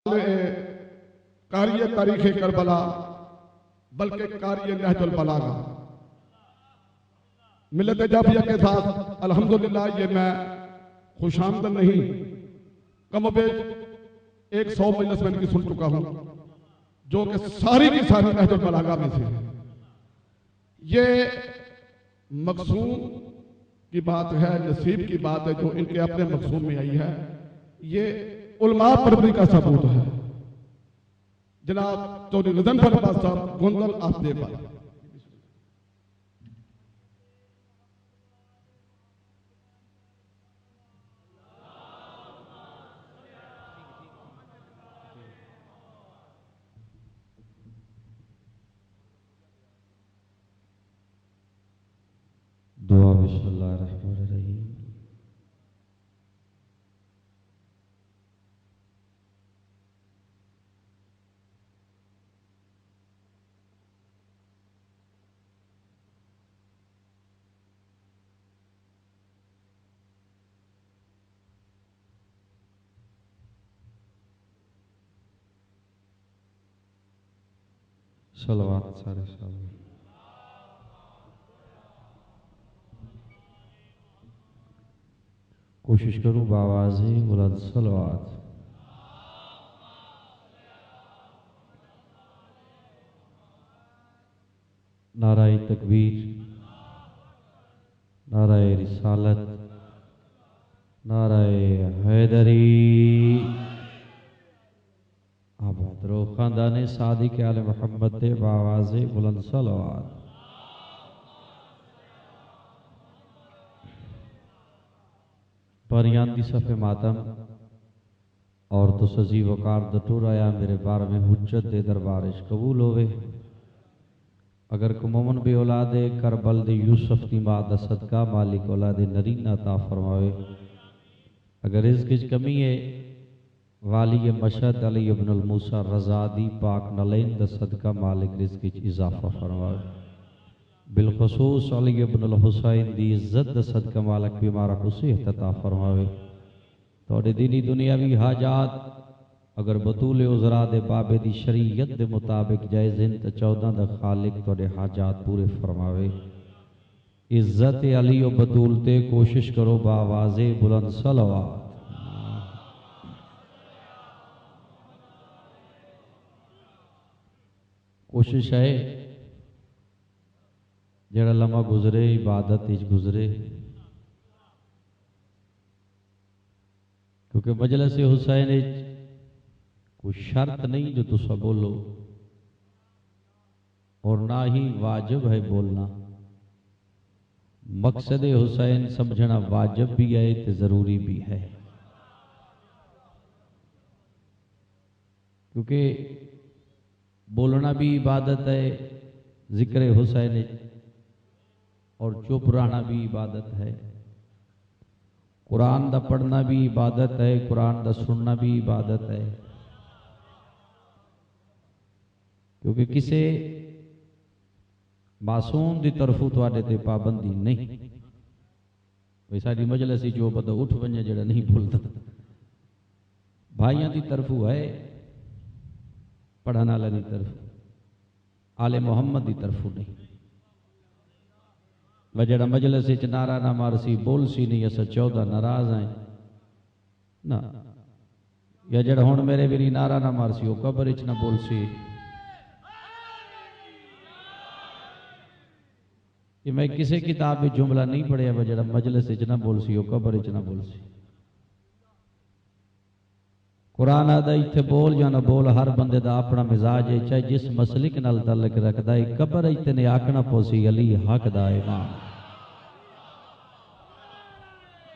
कार्य तारीख़ करबला बल्कि कार्य नहजुल बलागा। मिलत जाफिया के साथ अल्हम्दुलिल्लाह ये मैं खुशामदन नहीं कम बेश 100 मजलिस में इनकी सुन चुका हूँ, जो कि सारी की सारी नहजुल बलागा में से। ये मकसूम की बात है, नसीब की बात है जो इनके अपने मकसूम में आई है। ये उलमा परवरी का सबूत है। जनाब चौधरी गजनफर अब्बास साहब गोंदल आफदे पर दुआ बिस्मिल्लाहिर्रहमानिर्रहीम। सलवात सारे साल कोशिश करूं बावाज़े बुलंद सलवात। नाराए तकबीर, नाराए रिसालत, नाराए हैदरी। आबाद रो खानदाने सादिक आले मोहम्मद दे बावाज़े बुलंद सलवात। परियां दी सफ़े मातम और तो सजी वकार दटूर आया मेरे बार में हुज्जत दे दरबारिश कबूल होवे। अगर को मोमन बे औलादे करबल दे यूसुफ दी मां दा सदका मालिक औलादे नरीना अता फरमावे। अगर रिज़्क़ कमी है वाली मशहद अली इब्नुल मूसा रज़ा दी पाक नलैन दा सदका मालिक रिज़्क़ इजाफा फरमावे। बिलखसूस अली इब्नुल हुसैन दी इज्जत दा सदका मालिक बीमारा को सेहत अता फरमावे। तोड़े दीनी दुनियावी हाजात अगर बतूले उजरा दे बाबे दी शरीयत दे मुताबिक जायज़िन तो 14 दा खालिक तोड़े हाजात पूरे फरमावे। इज्जत अली और बतूल ते कोशिश करो बावाज़े बुलंद सलवात। कोशिश है जड़ा लम्हा गुजरे इबादत इच गुजरे, क्योंकि मजलिस हुसैन कोई शर्त नहीं जो तुसा बोलो और ना ही वाजिब है बोलना। मकसद हुसैन समझना वाजिब भी है तो जरूरी भी है, क्योंकि बोलना भी इबादत है जिक्र हुसैन और चुप रहना भी इबादत है। कुरान दा पढ़ना भी इबादत है, कुरान दा सुनना भी इबादत है। क्योंकि किसी मासूम की तरफों तुहाडे ते पाबंदी नहीं। भाई साडी मजलिस जो बंदा उठ वने जेड़ा नहीं बोलता, भाइयों की तरफों है, पढ़ने वाले की तरफ, आले मोहम्मद की तरफों नहीं। वह जड़ा मजलिस नारा ना मारसी बोलसी नहीं अस 14 नाराज हैं ना, या जड़ा हुण मेरे भी नारा ना मारसी वो कबर च ना बोलसी। कि मैं किसी किताब में जुमला नहीं पढ़िया वह जड़ा मजलिस च ना बोलसी वो कबर च ना बोलसी। कुरान आदा इत्थे बोल या ना बोल हर बंदे दा अपना मिजाज है, चाहे जिस मसलिक नाल तल्लक रखदा है। कबर इत्थे ने आखना पोसी अली हक दा इमाम।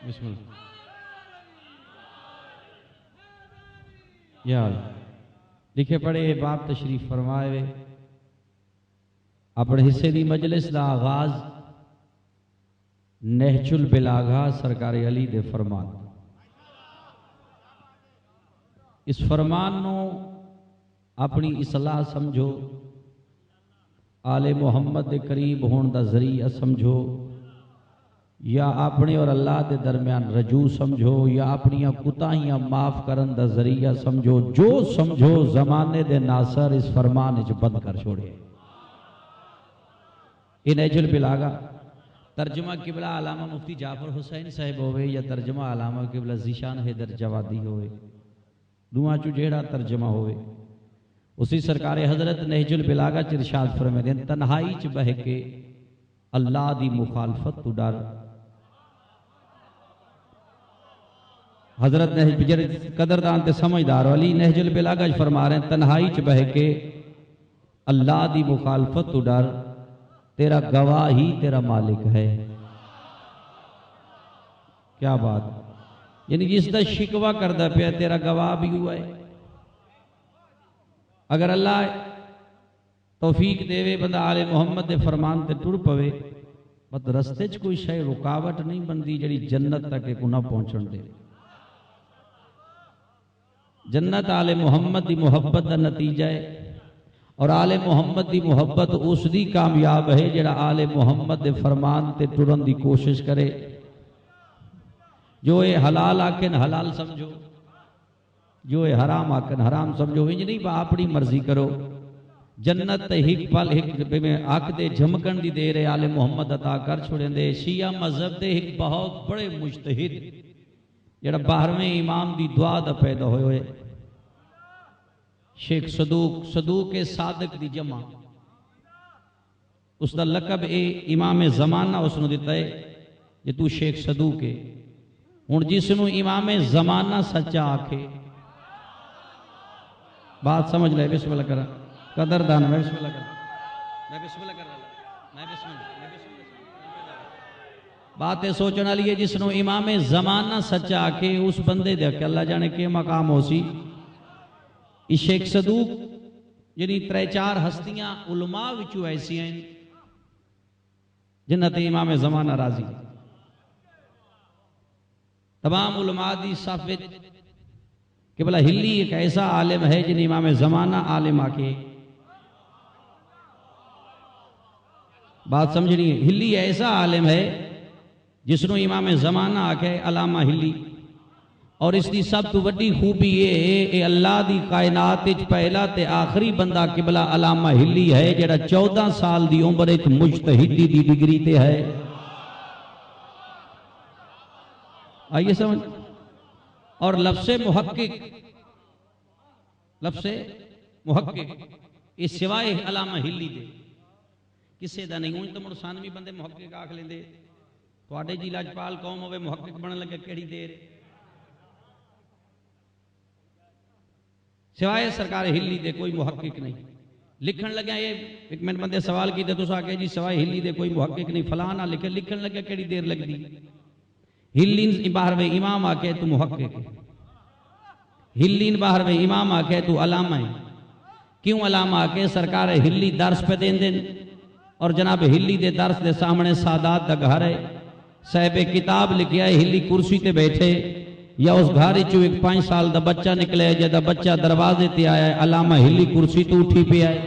बिस्मिल्लाह यार लिखे पढ़े बाप तशरीफ फरमाए। अपने हिस्से की मजलिस का आगाज नहजुल बिलागा सरकार अली दे फरमान। इस फरमान नो अपनी इसलाह समझो, आले मुहम्मद दे करीब होने का जरिया समझो, या अपने और अल्लाह के दरमियान रजू समझो या अपनियां कुताहियां माफ करन दा जरिया समझो, जो समझो जमाने दे नासर इस फरमान च बंद कर छोड़े। ये नहजुल बिलागा तर्जमा किबला अलामा मुफ्ती जाफर हुसैन साहब होवे या तर्जमा अलामा किबला ज़ीशान हैदर जवादी होवे, दुआ चू जेड़ा तर्जमा होवे उसी सरकार हजरत नहजुल बिलागा च इरशाद फरमाते हैं, तन्हाई च बह के अल्लाह दी मुखालफत तू डर। हजरत नहजुल कदरदान ते समझदार वाली नहजुल बिलागा च फरमा रहे हैं, तन्हाई च बह के अल्लाह दी मुखालफत तू डर, तेरा गवाह ही तेरा मालिक है। क्या बात, यानी जिसका शिकवा करदा पिया तेरा गवाह भी हुआ है। अगर अल्लाह तौफीक देवे बंदा आले मुहम्मद दे फरमान ते टुर पवे, बस रस्ते च कोई शय रुकावट नहीं बनती जड़ी जन्नत तक एक ना पहुंचण दे। जन्नत आले मुहम्मद दी मुहब्बत का नतीजा है और आले मुहम्मद दी मुहब्बत उसदी कामयाब है जेड़ा आले मुहम्मद दे फरमान ते टुरन दी कोशिश करे। जो ये हलाल आखन हलाल समझो, जो ये हराम आखन हराम समझो, इंज नहीं अपनी मर्जी करो। जन्नत हिक पल हिक में अख दे झमकन दी देर आले मुहम्मद अता कर छोड़े। शिया मजहब दे एक बहुत बड़े मुजतहिद जेड़ा 12वें इमाम दी दुआ दा पैदा होए, शेख सदूक, सदूक के सादक दी जमा, उसका लकब ए इमाम जमाना उसने दिता है जे तू शेख सदूक है। हुण जिसनू इमाम जमाना सच्चा आखे, बात समझ ले, बिस्मिल्लाह कर कदरदान, मैं बिस्मिल्लाह कर, मैं बिस्मिल्लाह कर, मैं बिस्मिल्लाह। बात है सोचने वाली है, जिसनू इमाम जमाना सच्चा आखे उस बंदे दे अल्लाह जाने के मकाम हो सी। शेख सदूक यानी 3-4 हस्तियां उलमा विचों ऐसी हैं जिन्हां ते इमाम जमाना राजी। तमाम उलमा दी सफ कि भला हिली एक ऐसा आलिम है जिन्हें इमाम जमाना आलिम आके, बात समझनी है। हिली ऐसा आलिम है जिसनों इमाम जमाना आके अलामा हिली। और इसकी सब तो वड्डी खूबी ये अल्लाह दी कायनात विच पहला ते आखिरी बंदा किबला अलामा हिली है जेड़ा 14 साल दी उम्र एक मुजतहिदी दी डिग्री ते है। आइए समझ। और लफ्ज़े मुहक्किक इस सिवाय अलामा हिली दे किसे दा नहीं। उंज तो मुड़ सानवी बंदे मुहक्किक आख लेंदे, तुहाडे जी लाजपाल कौम होवे मुहक्किक बनन लगे केड़ी देर। सिवाय सरकार हिली दे कोई मुहक्किक नहीं। लिखन लगे ये एक मिनट बंदे सवाल किए तुस आके जी सिवाय हिली दे कोई मुहक्किक नहीं, फलाना लिखे, लिखन लगे केड़ी देर लगती। हिलीन 12वें इमाम आके तू मुहक्किक है, हिलीन 12वें इमाम आके तू अलामा है। क्यों अलामा आके? सरकार हिली दर्स पे दें और जनाब हिली दे दर्स दे सामने सादात दा घर है, साहब किताब लिखिया है, हिली कुर्सी ते बैठे या उस घर चो एक 5 साल का बच्चा निकले जदा बच्चा दरवाजे ते आया है, अलामा हिली कुर्सी तो उठी पे आए।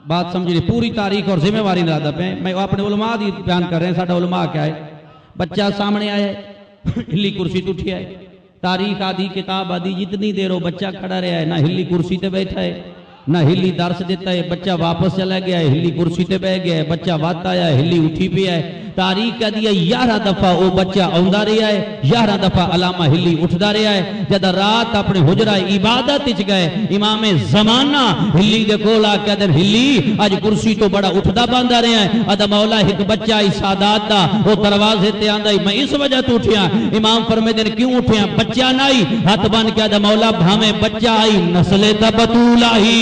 बात समझिए, पूरी तारीख और जिम्मेवारी लादा पे मैं अपने उलमा दी बयान कर रहे हैं। साडा उलमा क्या है, बच्चा सामने आया हिली कुर्सी तो उठी आए, तारीख आदि किताब आदि जितनी देर वो बच्चा खड़ा रहा है, ना हिली कुर्सी ते बैठा है ना हिली दर्श देता है। बच्चा वापस चला गया है, हिली कुर्सी ते बह गया है, बच्चा वात आया हिली उठी पे है। तारीख कह दिया 11 दफा वो बच्चा आंदा रहा है, 11 दफा अलामा हिली उठदा रहा है। जद रात अपने हुजरा इबादत च गए, इमाम जमाना हिली दे कोल आके कहते हिली अज कुर्सी तो बड़ा उठदा बंदा रहा है। अदा मौला एक बच्चा इस सादात दा वो दरवाजे ते आंदा मैं इस वजह तो उठिया। इमाम फरमाते हैं क्यों उठिया? बच्चा ना आई, हाथ बन के अदा मौला भावे बच्चा आई नस्ले दा बतूल आई।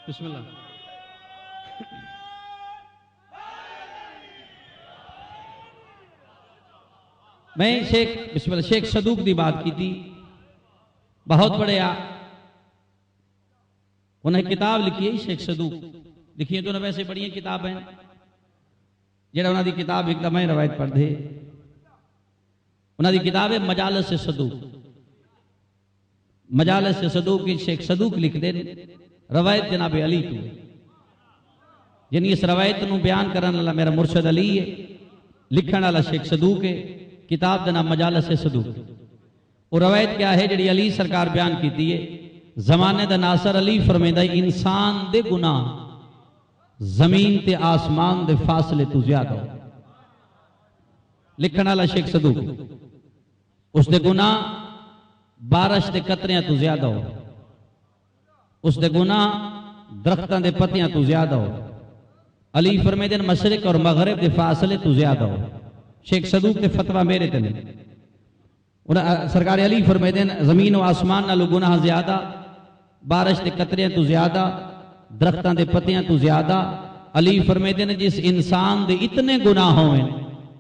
बिस्मिल्लाह। मैं शेख सदूक की बात की थी, बहुत बड़े उन्हें किताब लिखी है शेख सदूक, लिखी है तो वैसे बड़ी किताब है। जेड़ा उन्होंने किताब एक मैं रवायत पढ़ दे, उन्होंने किताब है मजालस से सदूक। मजालिस सदूक की शेख सदूक लिख दे रवायत जनाब अली तू यानी इस रवायत को बयान करने वाला मेरा मुर्शद अली है, लिखने वाला शेख सदूक है, किताब का नाम मजालिस सदूक। और रवायत क्या है जी अली सरकार बयान की है, जमाने का नासर अली फरमेंदा इंसान दे गुनाह जमीन ते आसमान दे फासले तू ज्यादा हो। लिखने वाला शेख सदूक, उसके गुनाह बारिश के कतरियां तू ज्यादा हो, उसके गुनाह दरख्तों के पत्तियां तू ज्यादा हो। अली फरमेंदे मशरिक और मगरिब के फासले तू ज्यादा हो। शेख सदूक के फतवा मेरे ते नहीं। सरकार अली फरमेंदे जमीन और आसमान नालों गुनाह ज्यादा, बारिश के कतरियां तू ज्यादा, दरख्तों के पत्तियां तू ज्यादा। अली फरमेंदे ने जिस इंसान दे इतने गुनाह होवे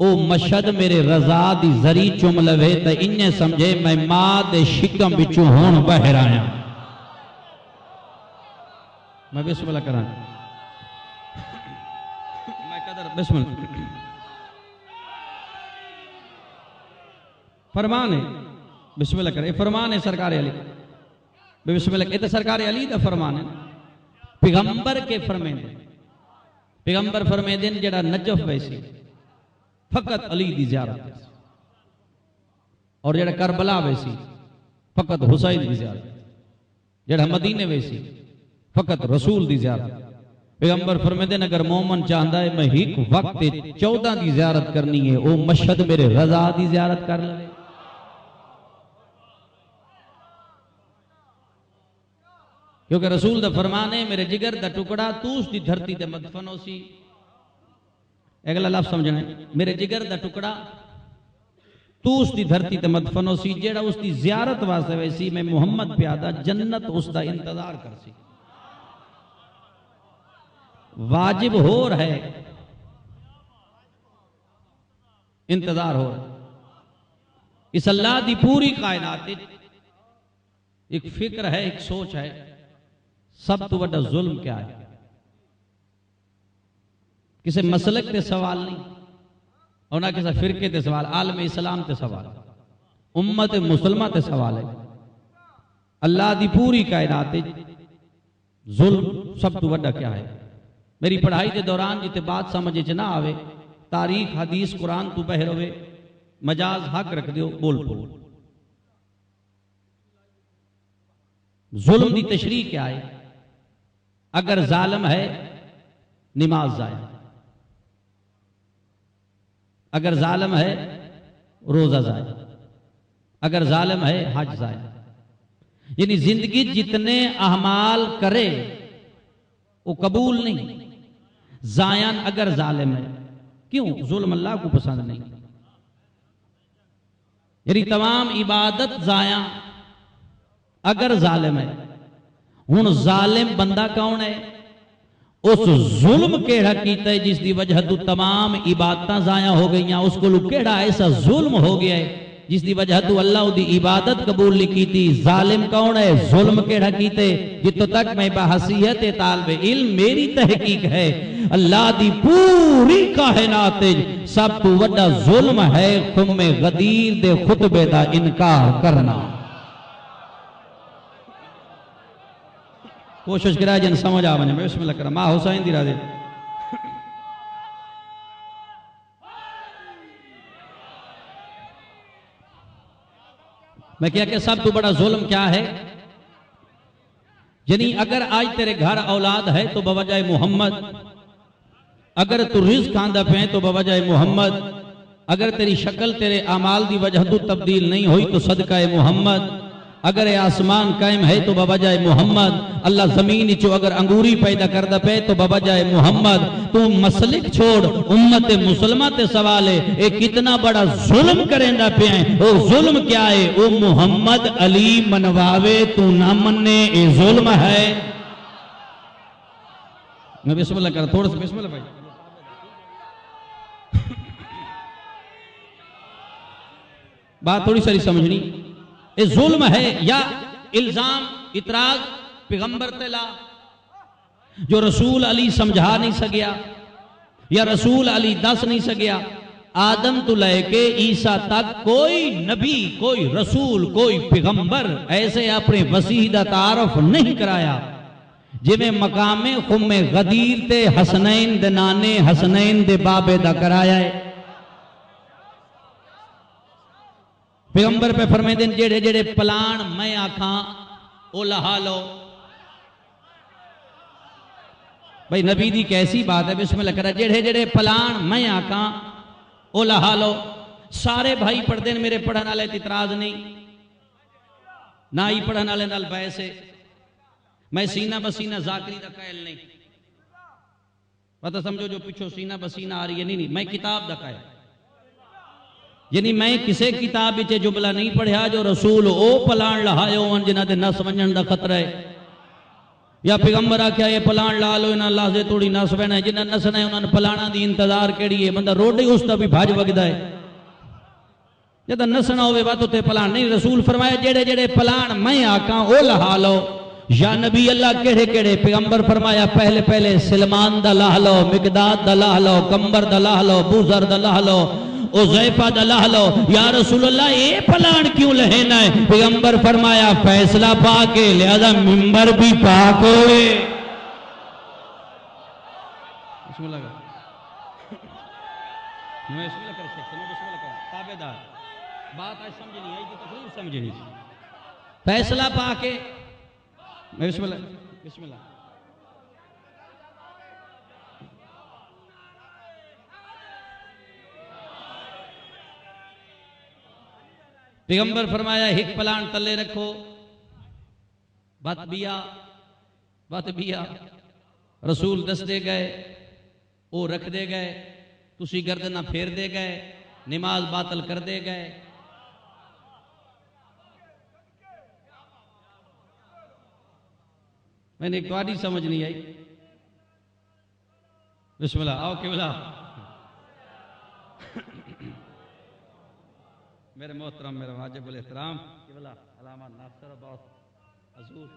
ओ मशद मेरे रजा दी जरी चुम लवे तो इन्हें समझे मैं मां दे शिकम विचों होण बाहर आया। मैं बिस्मिल्लाह करा, मैं कदर बिस्मिल्लाह फरमान है, बिस्मिल्लाह करे फरमान है सरकार अली, बिस्मिल्लाह ये तो सरकार अली का फरमान है। पैगंबर के फरमेंदे, पैगंबर फरमेंदे जड़ा नजफ वैसी फकत अली दी ज़ियारत और जड़ा करबला वैसी फकत हुसैन दी ज़ियारत, जड़ा मदीने वैसी फकत रसूल दी ज़ियारत। पैगंबर फरमेंदे अगर मोमन चाहता है मैं एक वक्त 14 की ज़ियारत करनी है वो मशहद मेरे रजा की ज़ियारत कर ले। क्योंकि रसूल दा फरमान है मेरे जिगर दा टुकड़ा तू उसकी धरती ते मदफन होसी। अगला लफ्ज़ समझना है, मेरे जिगर दा टुकड़ा तू उसकी धरती ते मदफन होसी। जेड़ा उसकी ज़ियारत वास्ते वैसी मैं मुहम्मद प्यादा जन्नत उसका इंतजार कर सी। वाजिब हो रहा है, इंतजार हो रहा है। इस अल्लाह की पूरी कायनात एक फिक्र है, एक सोच है, सब तो बड़ा जुल्म क्या है। किसी मसलक के सवाल नहीं और ना किसी फिरके के सवाल, आलम इस्लाम के सवाल, उम्मत मुसलमान के सवाल है। अल्लाह की पूरी कायनात जुल्म सब तो बड़ा क्या है। मेरी पढ़ाई के दौरान जिते बात समझ च ना आवे, तारीख हदीस कुरान तू बहर होवे, मजाज हक रख दियो बोल बोल। जुल्म की तशरीह क्या है। अगर जालिम है नमाज जाया, अगर जालिम है रोजा जाया, अगर जालिम है हज जाया। यानी जिंदगी जितने अहमाल करे वो कबूल नहीं। जायान अगर जालिम है, क्यों? जुल्म अल्लाह को पसंद नहीं। यानी तमाम इबादत जाया अगर जालिम है। हुन जालिम बंदा कौन है? उस जुल्म केड़ा कीता है जिसकी वजह तो तमाम इबादत जाया हो गई। उसको केड़ा ऐसा जुल्म हो गया है जिसकी वजह तो अल्लाह दी इबादत कबूल नहीं की थी। जालिम कौन है? जुल्म केड़ा कीते। जितों तक मैं बहसीयत तालिब इल्म मेरी तहकीक है, अल्लाह दी पूरी कायनात सब तो बड़ा जुल्म है खुम्मे गदीर दे खुतबे दा इनकार करना। कोशिश करा जन समझ आ वने। बिस्मिल्लाह करा मां हुसैन दी राज़ी। मैं क्या सब तो बड़ा जुल्म क्या है। यानी अगर आज तेरे घर औलाद है तो बवजह मोहम्मद, अगर तू रिज़्क़ खांदा पे तो बवजह मोहम्मद, अगर तेरी शक्ल तेरे अमाल की वजह तो तब्दील नहीं हुई तो सदका मोहम्मद, अगर आसमान कायम है तो बवजह मोहम्मद, अल्लाह जमीन चो अगर अंगूरी पैदा करदा पे तो बवजह मोहम्मद। तू मसलिक छोड़, उम्मत मुसलमा ते सवाल है ये कितना बड़ा जुल्म करेंदा पे है। वो जुल्म क्या है? वो मोहम्मद अली मनवावे तू ना मन्ने, ये जुल्म है। मैं बिस्मिल्लाह कर थोड़ा सा बिस्मिल्लाह भाई। बात थोड़ी सारी समझनी। ये जुल्म है या इल्जाम इतराज पैगंबर तला जो रसूल अली समझा नहीं सकिया या रसूल अली दस नहीं सकिया आदम तो लेके ईसा तक कोई नबी, कोई रसूल, कोई पैगंबर ऐसे अपने वसीह दा तारफ नहीं कराया जिवें मकामे खुम्मे गदीर ते हसनैन दे नाने हसनैन दे बाबे दा कराया है। पैगंबर पे फरमाते हैं जेड़े जेड़े पलान मैं आखां ओ लहा लो। भाई नबी दी कैसी बात है, बिस्मिल्लाह करा। जेड़े जेड़े पलान मैं आखां ओ लहा लो। सारे भाई पढ़ते हैं, मेरे पढ़न वाले इतराज नहीं, ना ही पढ़न वाले नाल बहस है। मैं सीना बसीना जाकरी दा कायल नहीं, पता समझो जो पिछो सीना बसीना आ रही है, नहीं मैं किताब दा कायल। यानी मैं किसी किताब विच जुमला नहीं पढ़िया जो रसूल ओ पलान लहायो वन जिन्हां दे नस वंजण दा खतरा है, या पैगंबर आख्या ये पलान ला लो इन्हां लाजे थोड़ी नस बहना है, जिन्हां नसना है उन्हां पलाणा दी इंतजार केड़ी है। बंदा रोडी उस दा भी भज वगदा है, जद नसना होवे बात उते पलान नहीं। रसूल फरमाया जेड़े जेड़े पलान मैं आका ओ लहा लो। या नबी अल्लाह केड़े केड़े? पैगंबर फरमाया पहले पहले सलमान दा लाह लो, मिकदाद दा लाह लो, कंबर दा लाह लो, बूजर दा लाह लो, उज़ैफा दा लाह लो। या रसूल अल्लाह ये पलान क्यों लहेना है? पैगंबर फरमाया फैसला पाके लिहाजा मिंबर भी पाक होए। ताबेदार बात आज समझ नहीं आई, तकलीफ समझ नहीं। फैसला पाके बिस्मिल्लाह बिस्मिल्लाह। पैगंबर फरमाया हिक पलान तले रखो, बत बिया। रसूल दसते गए, वो रख दे गए, तुसी गर्दना फेर दे गए, नमाज बातल कर दे गए। मैंने एक बात समझ नहीं आई। बिस्मिल्लाह आओ किबला। मेरे मोहतरम मेरे वाजिबुल एहतराम किबला अल्लामा नासिर बहुत हजूर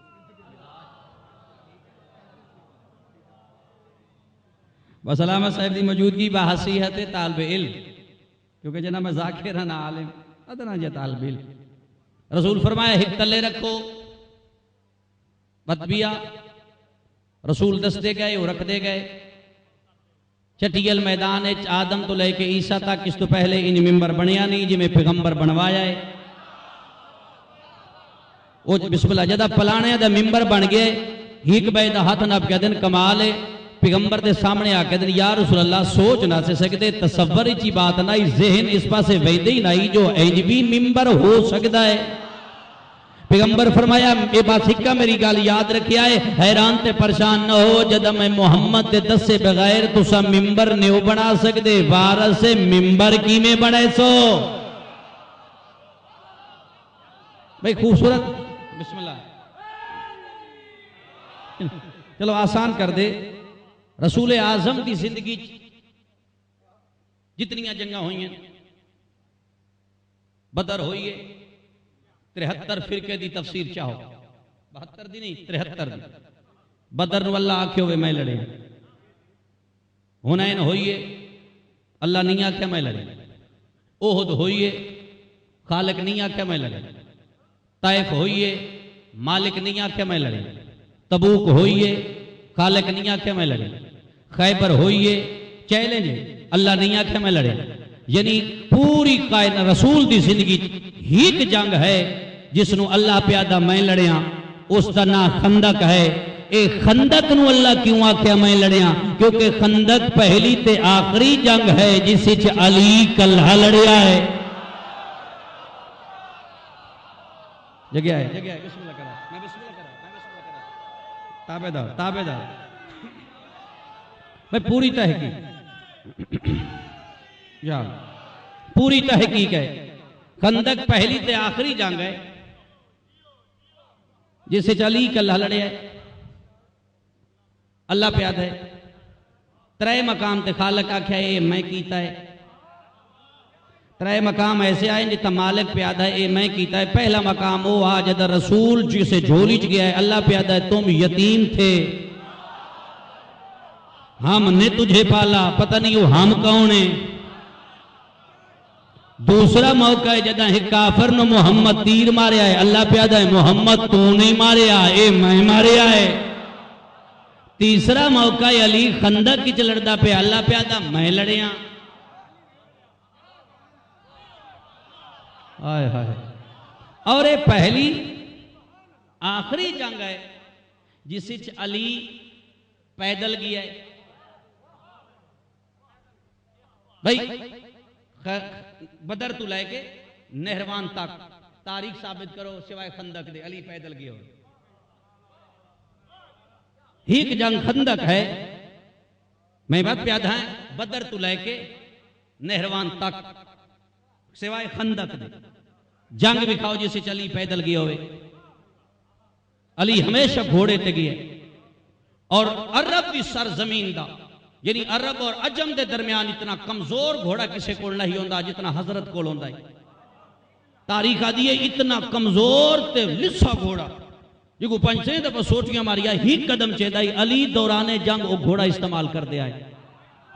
बस अलामा साहब की मौजूदगी बाहसीहत तालिब इल्म, क्योंकि जना मैं ज़ाकिर ना आलिम अदना जे तालिब इल्म। रसूल फरमाया हिक तले रखो, बतबिया। रसूल दसते गए, वो रखते गए। चटियल मैदान आदम तो लेके ईसा तक इस तो पहले इन मिंबर बनया नहीं जिमें पैगंबर बनवाया है। वो बिस्मिल्लाह जदा पलाने दा मिंबर बन गए, हिक बे दा हाथ नप के दिन कमाल है। पैगंबर के सामने आके दिन या रसूल अल्लाह सोच ना से सकते, तसव्वुर की बात ना, ज़हन इस पासे वहदे ही नहीं जो इंज भी मिंबर हो सकता है। पैगंबर फरमाया ये बात सिक्का मेरी गल याद रखिया है, हैरान ते परेशान न हो जद मैं मोहम्मद के दसे बगैर तुसा मिंबर नहीं बना सकते। वारस से मिंबर किवें बने सो भाई खूबसूरत। बिस्मिल्लाह चलो आसान कर दे। रसूल आजम की जिंदगी जितनियां जंगा हुई हैं, बदर हुई है 73 फिरके की तफसीर चाहो, 72 दी नहीं 73 दी। बदर अल्लाह आखे हुए मैं लड़े, हुनैन होइए अल्लाह नहीं आख्या मैं लड़े, ओहद होइए खालिक नहीं आख्या मैं लड़े, ताइफ होइए मालिक नहीं आख्या मैं लड़े, तबूक होइए खालिक नहीं आख्या मैं लड़े, खैबर होइए चैलेंज अल्लाह नहीं आख्या मैं लड़े। यानी पूरी कायन रसूल की जिंदगी एक जंग है जिसनु अल्लाह प्यादा मैं लड़िया, उसका ना खंदक है। ए खंदक नु अल्लाह क्यों आख्या मैं लड़िया? क्योंकि खंदक पहली ते आखिरी जंग है जिस अली कल्हा लड़िया है। जगह है बिस्मिल्लाह करा, मैं बिस्मिल्लाह करा, ताबेदार ताबेदार मैं पूरी तहकीक या पूरी तहकीक है। खंदक पहली ते आखिरी जंग है जिसे अली कल्हा लड़े है, अल्लाह प्याद है। त्रै मकाम ते खालक आख्या ये मैं कीता है, त्रै मकाम ऐसे आए जितना मालिक प्यादा है ये मैं कीता है। पहला मकाम वो आ जद रसूल जिसे झोली च गया है, अल्लाह प्यादा है तुम यतीम थे, हमने तुझे पाला, पता नहीं वो हम कौन है। दूसरा मौका है जदा एक काफर ने मुहम्मद तीर मारे है, अल्लाह प्यादा है मुहम्मद तू नहीं मारे ए मैं मारे है। तीसरा मौका है अली खंदक की लड़दा पे, अल्लाह प्यादा मैं लड़िया। हाय हाय। और ये पहली आखिरी जंग है जिस अली पैदल गया है। भाई बदर तू लैके नहरवान तक तारीख साबित करो सिवाय खंदक दे अली पैदल गए हो। एक जंग खंदक है, मैं बात प्यादा है, बदर तू लैके नहरवान तक सिवाय खंदक दे जंग दिखाओ जिसे चली पैदल गए हुए। अली हमेशा घोड़े ते गए और अरब की सरजमीन दा यानी अरब और अजम के दरमियान इतना कमजोर घोड़ा किसी को नहीं होता जितना हजरत को होता है। तारीख आदि है इतना कमजोर ते लिस्सा घोड़ा जो पंचे दफा सोटियां मारिया ही कदम चेदा अली दौराने जंग वो घोड़ा इस्तेमाल कर दिया है।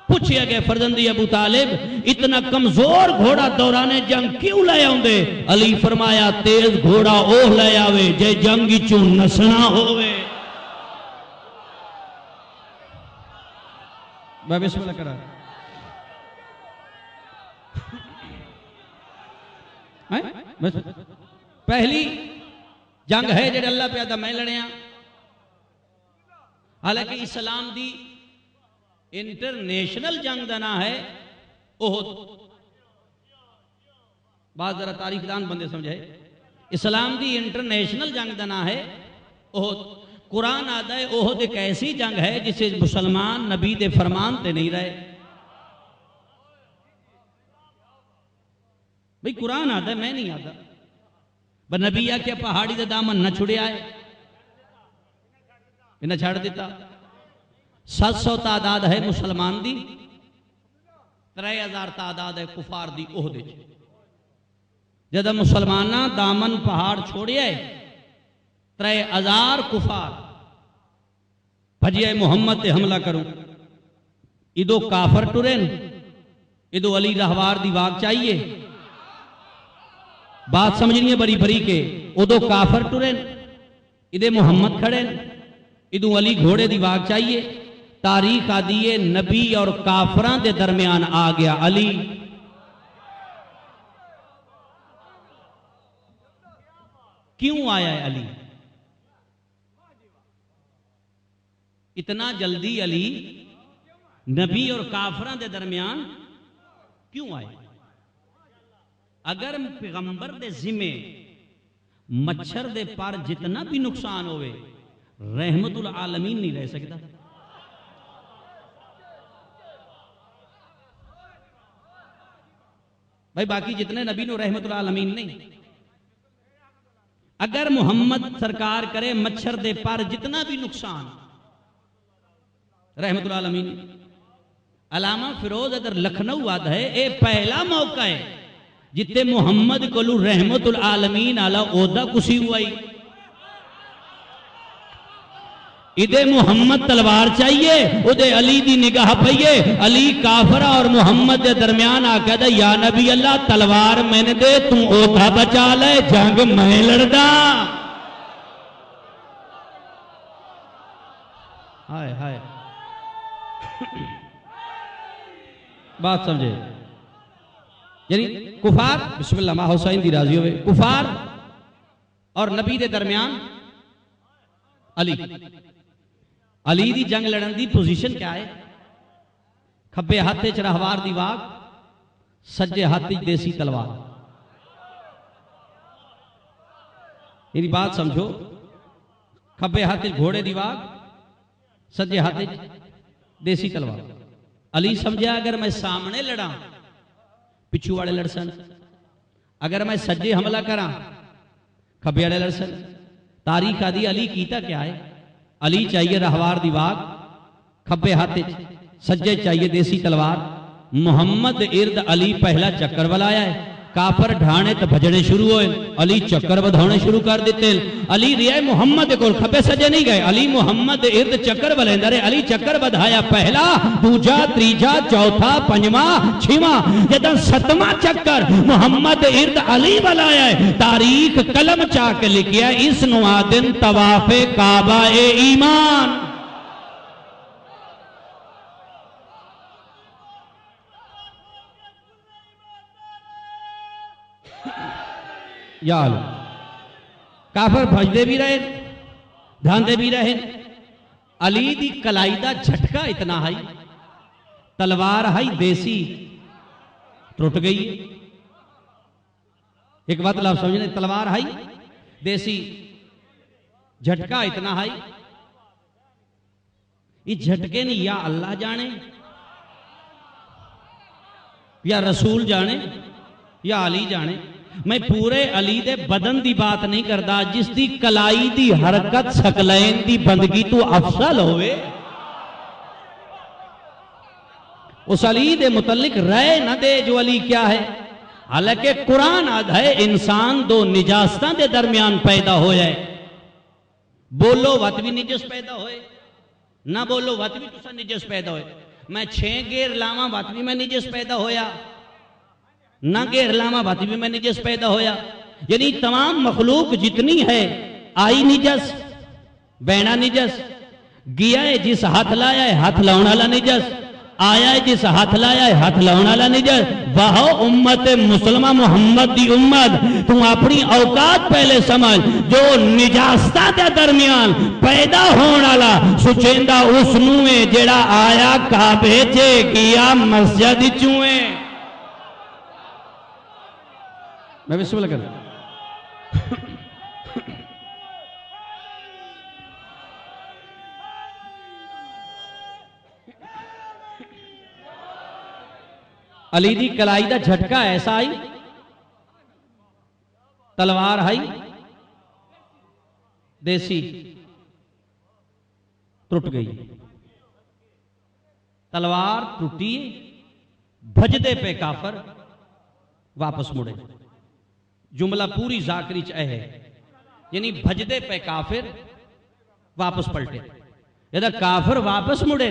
पूछिया गया फरजंदी अबू तालिब इतना कमजोर घोड़ा दौराने जंग क्यों ले आउंदे? अली फरमाया तेज घोड़ा ओह ले आवे जे जंग चू नसना होवे। मैं बिस्मिल्लाह करा पहली जंग है जेड़े अल्लाह प्यादा मैं लड़िया। हालांकि इस्लाम दी इंटरनेशनल जंग का ना है ओहद। बात जरा तारीखदान बंदे समझे, इस्लाम दी इंटरनेशनल जंग का ना है ओहद। कुरान आता है ओहद एक ऐसी जंग है जिसे मुसलमान नबी दे फरमान ते नहीं रहे। भाई कुरान आता है मैं नहीं आता, पर नबी आके पहाड़ी का दामन न छुड़िया है, इन्हें छड़ दिता। 700 तादाद है मुसलमान दी, 3000 तादाद है कुफार दी ओहदे। जब मुसलमाना दामन पहाड़ छोड़िया 3000 कुफार भजिया मुहम्मद ते हमला करूं। इदो काफर टुरेन, इदो अली रहवार दी वाग चाहिए। बात समझनी है बड़ी बड़ी के। उदो काफर टुरेन, इदे मुहम्मद खड़े, इदो अली घोड़े दी वाग चाहिए। तारीख आदि है नबी और काफरां दे दरमियान आ गया अली। क्यों आया है अली? इतना जल्दी अली नबी और काफरां दे दरमियान क्यों आए? अगर पैगंबर दे जिम्मे मच्छर दे पर जितना भी नुकसान होवे रहमतुल आलमीन नहीं रह सकता। भाई बाकी जितने नबी नो रहमतुल आलमीन नहीं। अगर मोहम्मद सरकार करे मच्छर दे पर जितना भी नुकसान रहमतुल आलमीन। अलामा फिरोज अदर लखनऊ आद है ए पहला मौका है जिते मोहम्मद कोलू रहमतुल आलमीन आला ओदा कुसी हुई। इदे मोहम्मद तलवार चाहिए, उदे अली दी निगाह पईए। अली काफरा और मोहम्मद के दरमियान आके दे या नबी अल्लाह तलवार मैंने दे, तू ओदा बचा ले, जंग मैं लड़दा। हाय हाय बात समझे। यानी कुफार बिस्मिल्लाह मा हुसैन दी राजी होवे। कुफार और नबी दे दरमियान अली। अली दी जंग लड़न दी पोजीशन क्या है? खब्बे हाथ च रहवार दी वाग, सज्जे हाथ च देसी तलवार। मेरी बात समझो, खब्बे हाथ च घोड़े दी वाग, सज्जे हाथ च देसी तलवार। अली समझा अगर मैं सामने लड़ा पिछू वाले लड़सन, अगर मैं सज्जे हमला करा खब्बे वाले लड़सन। तारीख आदि अली कीता क्या है? अली चाहिए रहवार दी वाग, खब्बे हाथ सज्जे चाहिए देसी तलवार। मोहम्मद इर्द अली पहला चक्कर बलाया है। काफर ढाणे तो भजने शुरू होए, अली चक्कर बधाने शुरू कर दिते। अली रिया मुहम्मद को खबे सजे नहीं गए, अली मुहम्मद इर्द चक्कर बलेंदा रे। अली चक्कर बधाया पहला, दूजा, तीजा, चौथा, पंजवा, छेवा, जदा सतवां चक्कर मुहम्मद इर्द अली बलाया है। तारीख कलम चाक लिखिया, इस नुआदिन तवाफे काबा ए ईमान। यार काफर भजदे भी रहे, ध्यानदे भी रहे। अली दी कलाई दा झटका इतना हाई, तलवार हाई देसी टुट गई। एक बात आप समझने, तलवार हाई देसी, झटका इतना हाई। इस झटके ने या अल्लाह जाने, या रसूल जाने, या अली जाने। मैं पूरे अली दे बदन दी बात नहीं करता, जिस दी कलाई दी हरकत सकलैन दी बंदगी तो अफसल होवे, उस अली दे मुतल्लिक रह न दे जो अली क्या है। हालांकि कुरान आद है इंसान दो निजास्तां दे दरमियान पैदा हो जाए, बोलो वत भी निजस पैदा होए, ना बोलो वत भी तुसा निजस पैदा होए। मैं 6 गेर लावा वत भी मैं निजस पैदा होया, ना घेर लावा बाती भी मैं निजस पैदा होया। यानी तमाम मखलूक जितनी है आई निजस, बैना निजस, गया है जिस हाथ लाया है हाथ लाने वाला निजस, आया है जिस हाथ लाया है हाथ लाने वाला निजस। वाह उम्मत मुसलमान मुहम्मद दी उम्मत, तू अपनी औकात पहले समझ। जो निजास्ता के दरमियान पैदा होने वाला सुचेंदा उस नूए जेड़ा आया काबे च गया मस्जिद चूए। मैं बिस्मिल्लाह कर अली दी कलाई दा झटका ऐसा आई, तलवार आई देसी टूट गई। तलवार टूटी, भजदे पे काफर वापस मुड़े। जुमला पूरी जाकरी च है, यानी भजदे पे काफिर वापस पलटे। यदा काफिर वापस मुड़े,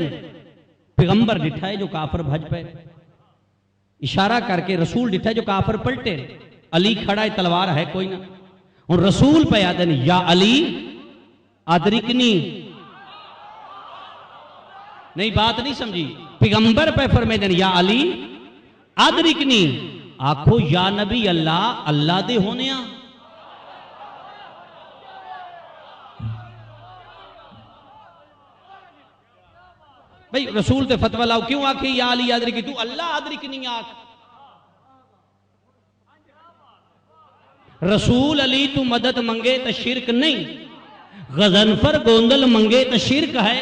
पैगंबर डिठा है जो काफिर भज पे, इशारा करके रसूल डिठा है जो काफिर पलटे। अली खड़ा है, तलवार है कोई ना। और रसूल पे आदन या अली अदरिकनी, नहीं बात नहीं समझी। पैगंबर पे फरमाते या अली अदरिकनी, आखो या नबी अल्लाह, अल्लाह दे होने आ। भाई रसूल ते फतवा लाओ, क्यों आखी या अली अदरिकी, तू अल्लाह अदरिक नहीं आख। रसूल अली तू मदद मंगे तो शिरक नहीं, गजनफर गोंदल मंगे तो शिरक है।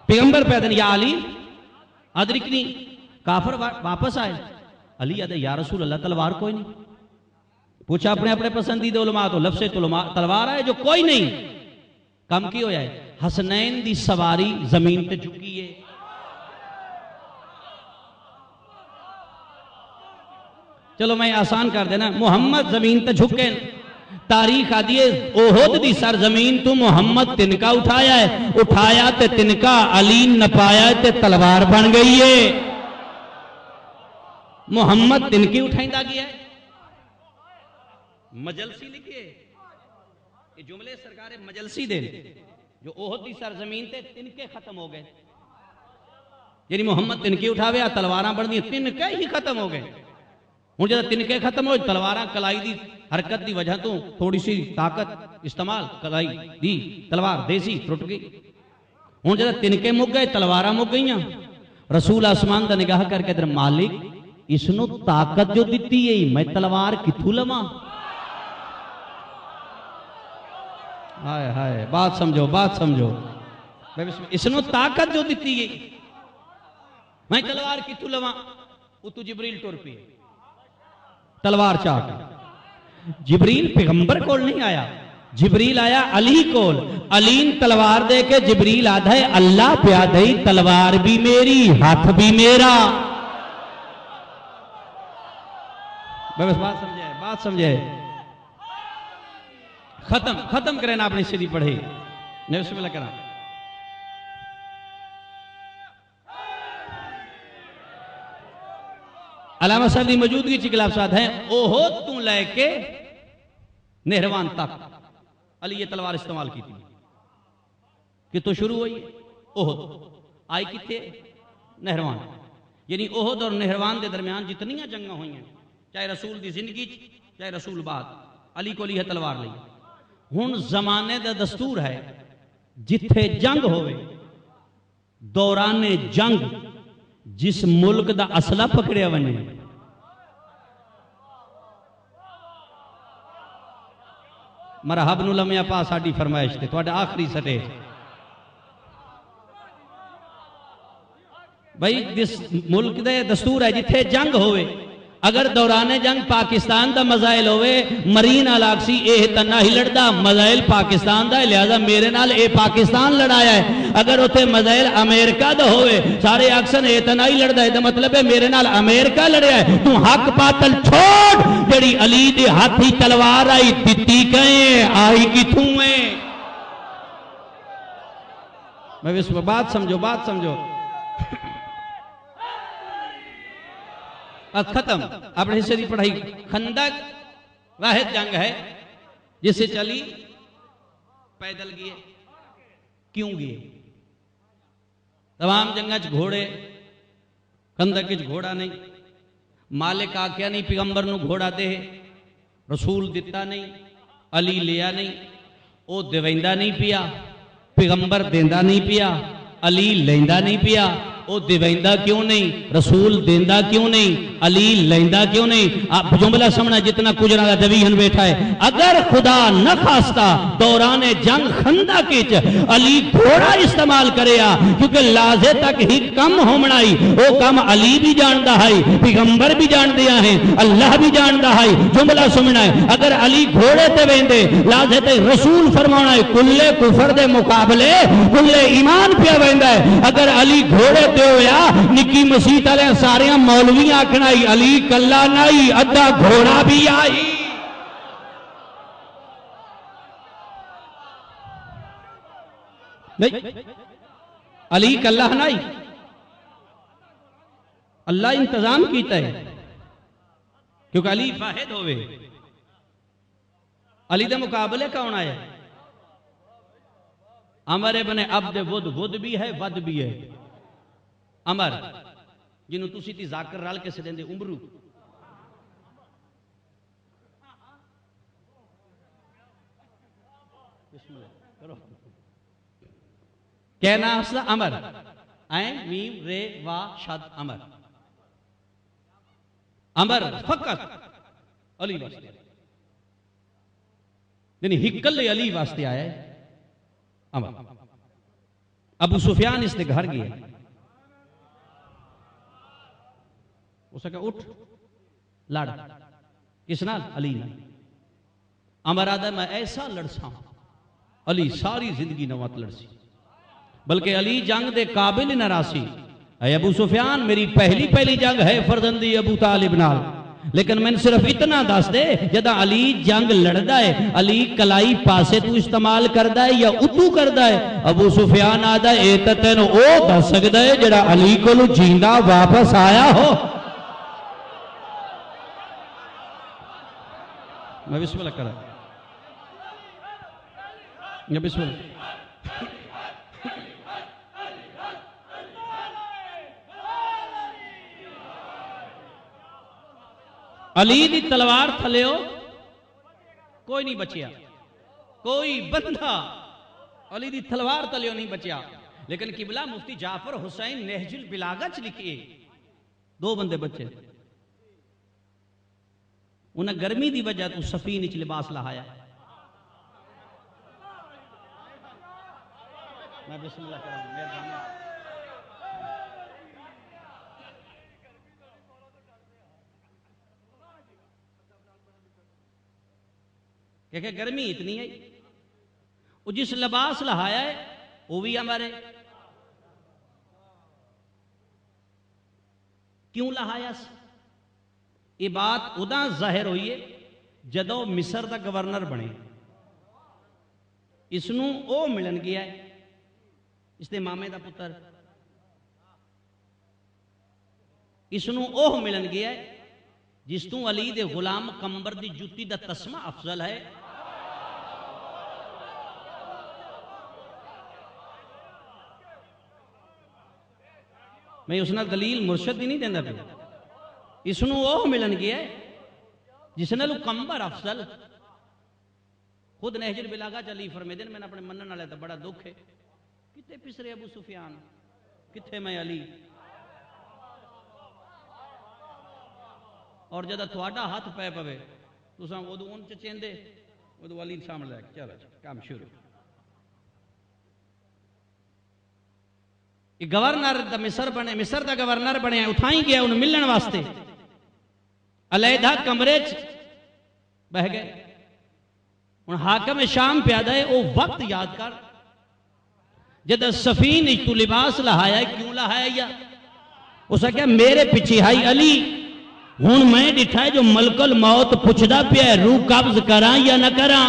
पैगंबर पैदन या अली अदरिकनी, काफर वापस आए। अली अदे या रसूल अल्लाह तलवार कोई नहीं। पूछा अपने अपने पसंदीदा उलमा तो लफ्ज़े तलवार है जो कोई नहीं। कम की हो जाए, हसनैन दी सवारी जमीन पे झुकी है। चलो मैं आसान कर देना, मुहम्मद जमीन पे झुके। तारीख आदि ओहद दी सरजमीन तू मुहम्मद तिनका उठाया है, उठाया ते तिनका अली नपाया ते तलवार बन गई है। मुहम्मद तिनकी उठाइंदा गया है। मजलसी लिखिए, ये जुमले सरकार मजलसी दे जो ओहद दी सरजमीन ते तिनके खत्म हो गए, यानी मुहम्मद तिनके उठावे, तलवारा बन दी, तिनके ही खत्म हो गए। हूँ जब तिनके खत्म हो, तलवारा कलाई दी हरकत की वजह तो थोड़ी सी ताकत इस्तेमाल, कलाई दी तलवार देसी टुट गई। हूँ जब तिनके मुक गए, तलवारा मुक गई। रसूल आसमान का निगाह करके इधर मालिक इसनों ताकत जो दी है, मैं तलवार किथू लवा। हाय हाय, बात समझो बात समझो। इसनों ताकत जो दी है, मैं तलवार किथू लवा। उतू जिब्रील टुर पी तलवार चाक। जिब्रील पैगंबर कोल नहीं आया, जिबरील आया अली कोल, अलीन तलवार दे के जिबरील आधा है अल्लाह प्या दई तलवार भी मेरी हाथ भी मेरा। बस बात समझे। खत्म करें ना अपनी सीधी पढ़े बिस्मिल्लाह करा। अलामा साहब की मौजूदगी च खिलाफ साथ है ओहो तू लैके नेहरवान तक अली ये तलवार इस्तेमाल की थी कि तो शुरू हुई ओहद आई किथे नेहरवान, यानी ओहद और नेहरवान के दरमियान जितनियां जंगा हुई हैं चाहे रसूल की जिंदगी चाहे रसूल बाद अली को ली है तलवार ली। हुण जमाने का दस्तूर है जिथे जंग होवे दौराने जंग जिस मुल्क का असला पकड़िया वने मरहब नु लम्या पा साडी फरमाइश ते तुहाडा आखिरी सटे भाई जिस मुल्क दे दस्तूर है जिथे जंग होवे अगर दौराने जंग पाकिस्तान का मजाइल होवे मरीन अलाक्सी एह तना ही लड़दा मजाइल पाकिस्तान का लिहाजा मेरे नाल ए पाकिस्तान लड़ाया है। अगर उथे मजाइल अमेरिका का होवे सारे अक्सर ए तना ही लड़दा है मतलब है मेरे नाल अमेरिका लड़िया है। तू हक बातल छोड़ जेड़ी अली दे हाथी तलवार आई दिती कहे आई किथू है। मैं विश्व बात समझो खत्म अपने हिस्से की पढ़ाई। खंदक वाहिद जंग है जिसे चली पैदल गए क्यों गए? तमाम जंगा च घोड़े खंदक च घोड़ा नहीं, मालिक आख्या नहीं पैगंबर नू घोड़ा दे, रसूल दिता नहीं, अली लिया नहीं, वो देवेंदा नहीं पिया, पैगंबर देंदा नहीं पिया, अली लेंदा नहीं पिया। वो दिवेंदा क्यों नहीं, रसूल देंदा क्यों नहीं, अली लेंदा क्यों नहीं? आप जुमला समझना जितना कुछ ना दवीहन बैठा है। अगर खुदा न खास्ता दौरान जंग खंदा के अली घोड़ा इस्तेमाल करेया क्योंकि लाजे तक ही कम होमनाई वो कम अली भी जानता है, पैगंबर भी जानते हैं, अल्लाह भी जानता है। जुमला सुनना है अगर अली घोड़े ते वेंदे लाजे तक रसूल फरमाना है कुल्ले कुफर दे मुकाबले कुल्ले ईमान पे वेंदा है। अगर अली घोड़े निकी मसीत वाले सारे मौलवी आखना अली कला नहीं अद्धा घोड़ा भी आई। नहीं अली कला नहीं अल्लाह इंतजाम किया है क्योंकि अली वाहिद होवे। अली दे मुकाबले कौन आया? अमर इब्न अब्द वुद भी है वद भी है। अमर जिन्हों तुसी ती जाकर रल के सदेंदे उमरू क्या नाम था? अमर ऐन मीम रे वा शद अमर। अमर फकत अली वास्ते यानी हिकल अली वास्ते आया है अमर। अबू सुफियान इसने घर गया उसने कहा उठ लड़ किस नाल? अली नाल। अमर आदा मैं ऐसा लड़सा अली सारी जिंदगी नवत लड़सी बल्कि अली जंग दे काबिल न रासी। अबू सुफियान मेरी पहली जंग है फरजंदी अबू तालिब नाल, लेकिन मैंने सिर्फ इतना दस दे जदा अली जंग लड़दा है अली कलाई पासे तू इस्तेमाल करदा है या उतू करदा है? अबू सुफियान आदा ए ते तेन ओ दस सकदा है जेड़ा अली कोल जींदा वापस आया हो। मैं बिस्मिल्लाह करा या बिस्मिल्लाह। अली दी तलवार थलियो कोई नहीं बचिया, कोई बंदा अली दी तलवार तलियो नहीं बचिया। लेकिन किबला मुफ्ती जाफर हुसैन नेहजुल बिलागा च लिखिए दो बंदे बचे उन्हें गर्मी की वजह तो सफीन च लिबास लहाया। मैं बिस्मिल्लाह करूं क्या गर्मी इतनी है वो जिस लिबास लहाया है वो भी हमारे क्यों लहाया ये बात उदा जाहिर हुई है जदों मिस्र का गवर्नर बने इसनू ओ मिलन गया है इसके मामे का पुत्र इसनू ओह मिलन गया है जिस तू अली दे गुलाम कंबर दी जुत्ती दा तस्मा अफजल है। मैं उसना दलील मुर्शद भी नहीं देंदा पे इसनू ओह मिलन गया है जिस नाल कंबर अफजल खुद नहजुल बिलागा चली फरमेदे मैंने अपने मनन वाले तो बड़ा दुख है कितने पिसरे अबू सुफियान कितने मैं अली और जदा थोड़ा हाथ पै पवे तुसा उदू उन चेंदे उदू अली सामने लैके चलो काम शुरू। गवर्नर मिस्र बने मिस्र का गवर्नर बने उठाई गया उन्हें मिलने वास्ते अलहदा कमरे च बह गए हूँ हाकम शाम प्यादा है वो वक्त याद कर जद सफीन तू लिबास लहाया क्यों लहाया उस क्या मेरे पिछे हाई अली हूं मैं डिठा है जो मलकल मौत पुछदा पिया रूह कब्ज करा या न करा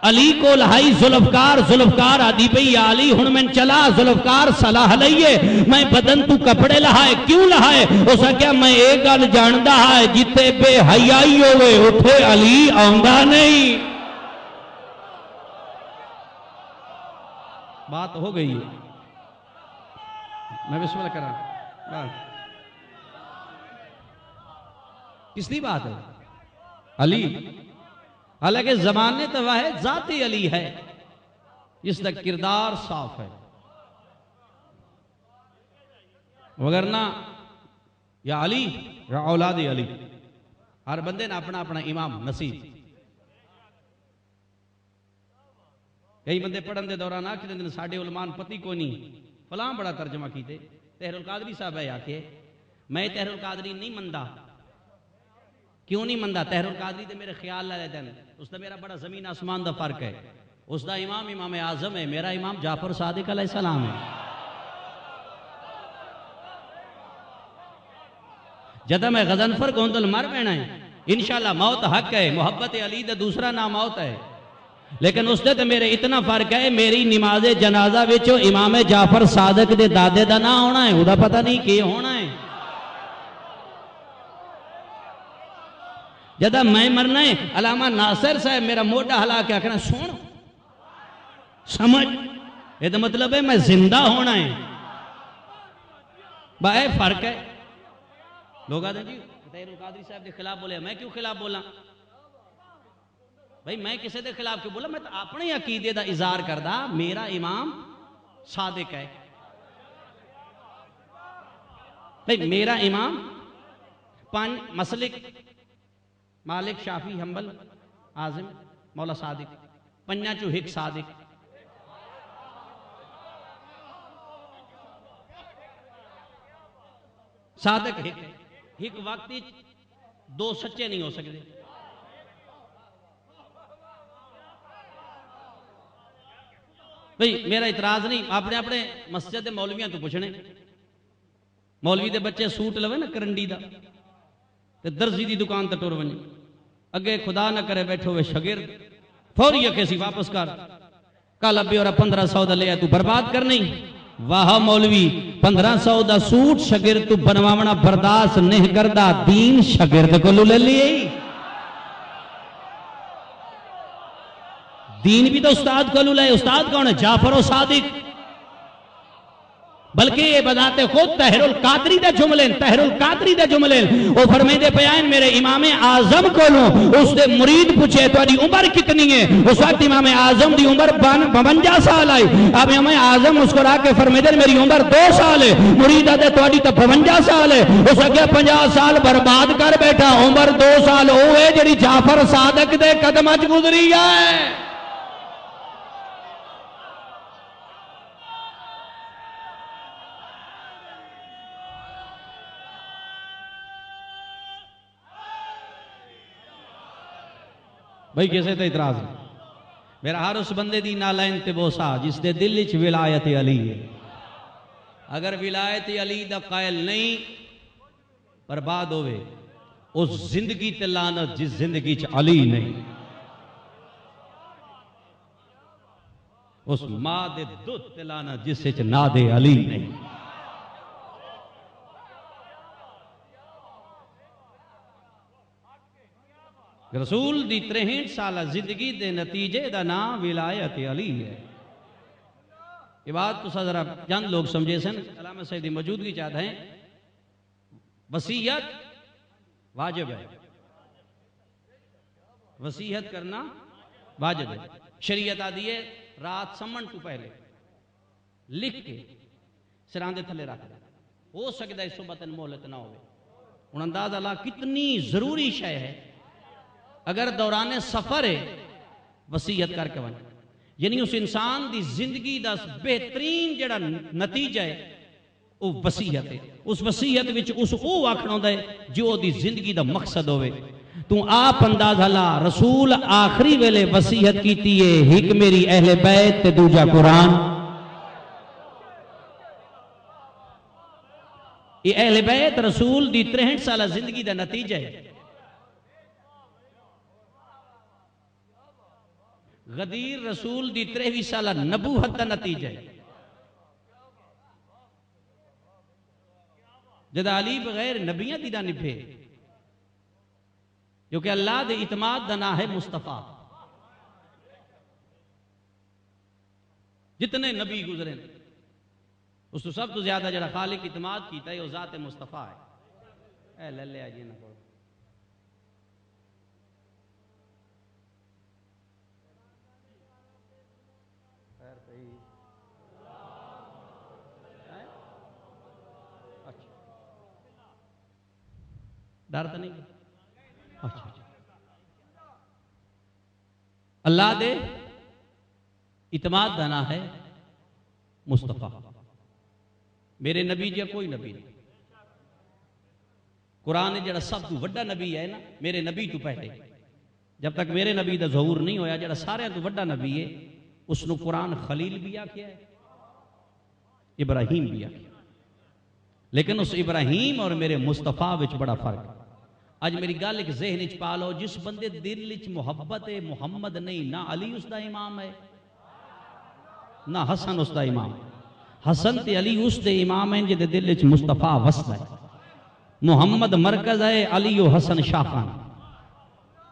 अली को लहाई जुल्फकार जुल्फकार आदि पई अली हूं मैं चला जुल्फकार सलाह लईए मैं बदन तू कपड़े लहाए क्यों लहाए उस क्या मैं एक गल जानदा है जिथे बेहयाई होवे उठे अली आंदा नहीं। बात हो गई है मैं बिस्मिल्लाह करा किसकी बात है अली हालांकि जमाने तो वह है जाती अली है इसका किरदार साफ है वगरना या अली या औलाद अली हर बंदे ने अपना अपना इमाम नसीब कई बंदे पढ़न के दौरान आख देंगे साढ़े उलमान पति को नहीं फलां बड़ा तर्जमा कीते तहरुल कादरी साहब है आके मैं तहरुल कादरी नहीं मनदा क्यों नहीं मनदा तहरुल कादरी ते मेरे ख्याल ला लेते हैं उसका मेरा बड़ा जमीन आसमान का फर्क है उसका इमाम इमाम आजम है मेरा इमाम जाफर सादिक अलैहिस्सलाम है। जदा मैं गजनफर गोंदल मर पैना है इंशाल्लाह मौत हक है मोहब्बत अली दा दूसरा नाम मौत है लेकिन उससे तो मेरे इतना फर्क है मेरी नमाज जनाजा विच इमाम जाफर सादिक दे दादे दा ना होना है उदा पता नहीं की होना है। जदा मैं मरना है अलामा नासिर साहब मेरा मोटा हला के आखना सुन समझ ये तो मतलब है मैं जिंदा होना है भाई फर्क है। लोग आते जी तहरुल कादरी साहब के खिलाफ बोले मैं क्यों खिलाफ बोला भाई मैं किसी के खिलाफ क्यों बोला मैं तो अपने अकीदे का इजहार करदा मेरा इमाम सादिक है भाई मेरा इमाम पांच मसलिक मालिक शाफी हम्बल आजिम मौला सादिक पन्या चो हिक सादिक सादिक हिक वक्त दो सच्चे नहीं हो सकते भाई मेरा इतराज नहीं अपने अपने मस्जिद के मौलवियों तो पूछने मौलवी के बच्चे सूट लवे ना करंडी का ते दर्जी की दुकान तो टुर वने अगे खुदा न करे बैठो वे शगिर्द फौरी अखे सी वापस कर कल अबे और 1500 दा लिया तू बर्बाद कर नहीं वाह मौलवी 1500 दा सूट शगिर्द तू बनवावना बर्दाश्त नहीं करदा दीन शगिर्द को ले लिए दीन भी तो उस्ताद को ले उस्ताद कौन है जाफर सादिक बल्कि ये बताते खुद तहरुल कादरी दे जुमले तहरुल कादरी दे जुमले वो फरमाइंदे पयान मेरे इमाम आजम को उसके मुरीद पूछे तुम्हारी उम्र कितनी है उस वक्त इमाम आजम की उम्र 52 साल आई अब इमाम आजम मुस्कुरा के फरमाइंदे मेरी उम्र 2 साल है मुरीद आदे तुम्हारी तो 52 साल है उस अगे 50 साल बर्बाद कर बैठा उम्र 2 साल वो है जी जाफर सादिक दे कदम च गुजरी है। भाई कैसे तो इतराज मेरा हर उस बंदे दी नालैन ते बोसा जिसदे दिल च विलायत अली है। अगर विलायत अली दा कायल नहीं बर्बाद होवे उस जिंदगी ते लानत जिस जिंदगी च अली नहीं, उस मां दे दुध ते लानत जिस च नादे अली नहीं। रसूल दी 63 साल जिंदगी दे नतीजे दा नाम विलायत अली है। ये बात तो जरा चंद लोग समझे सन, अल्लामा सईद दी मौजूदगी चाहते हैं। वसीयत वाजिब है, वसीयत करना वाजिब है। शरीयत आदि है रात समन तू पहले लिख के सिरां दे थले रख दे, हो सकता है सुबह तेन मोहलत ना हो। हुण अंदाजा ला कितनी जरूरी शय है। अगर दौरान सफर है वसीयत करके वन, यानी उस इंसान की जिंदगी का बेहतरीन जड़ा नतीजा है वो वसीयत है। उस वसीयत विच उस वो आखना होता है जो ओदी जिंदगी का मकसद होवे। तू आप अंदाजा ला, रसूल आखिरी वेले वसीयत कीती है, एक मेरी अहले बैत ते दूजा कुरान। ये अहले बैत रसूल दी 63 साल जिंदगी का नतीजा है। गदीर रसूल दी 23 साल नबूहत का नतीजा है। जदा अली बगैर नबियां दी ना निभे, क्योंकि अल्लाह दे इतमाद दा ना है मुस्तफा। जितने नबी गुजरे उस तो सब तो ज्यादा जरा खालिक इतमाद कीता है वो जात मुस्तफा है। ले ले आइए ना डर तो नहीं। अच्छा अल्लाह दे इतमाद दाना है मुस्तफा। मेरे नबी जी कोई नबी नहीं। कुरान जड़ा सब तू वड्डा नबी है ना, मेरे नबी तू पहले, जब तक मेरे नबी का ज़हूर नहीं होया, जड़ा सारे तू वड्डा नबी है उसनु कुरान खलील भी आख्या है, इब्राहिम भी आख्या। लेकिन उस इब्राहिम और मेरे मुस्तफा विच बड़ा फर्क। अज मेरी गल एक ज़हन च पा लो, जिस बंदे दिल च मुहब्बत है मुहम्मद नहीं, ना अली उसका इमाम है ना हसन उसका इमाम। हसन ते अली उसके इमाम हैं जिहदे दिल च मुस्तफा वसदा है। मुहम्मद मरकज है, अली व हसन शाखान।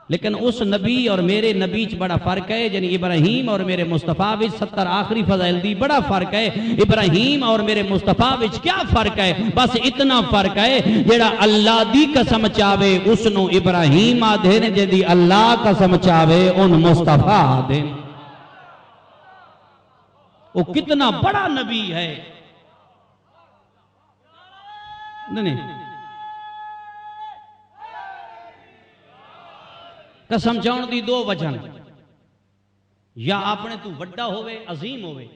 लेकिन उस नबी और मेरे नबी च बड़ा फर्क है। यानी इब्राहिम और मेरे मुस्तफा विच 70 आखिरी फजाइल दी बड़ा फर्क है। इब्राहिम और मेरे मुस्तफा विच क्या फर्क है? बस इतना फर्क है, जेड़ा अल्लाह दी कसम चावे उसनु इब्राहिम आदे ने, जेदी अल्लाह कसम चावे उन मुस्तफा आदे। वो कितना बड़ा नबी है। नहीं कसम चाउन दी दो वजह, या अपने तू वड्डा होवे अजीम होवे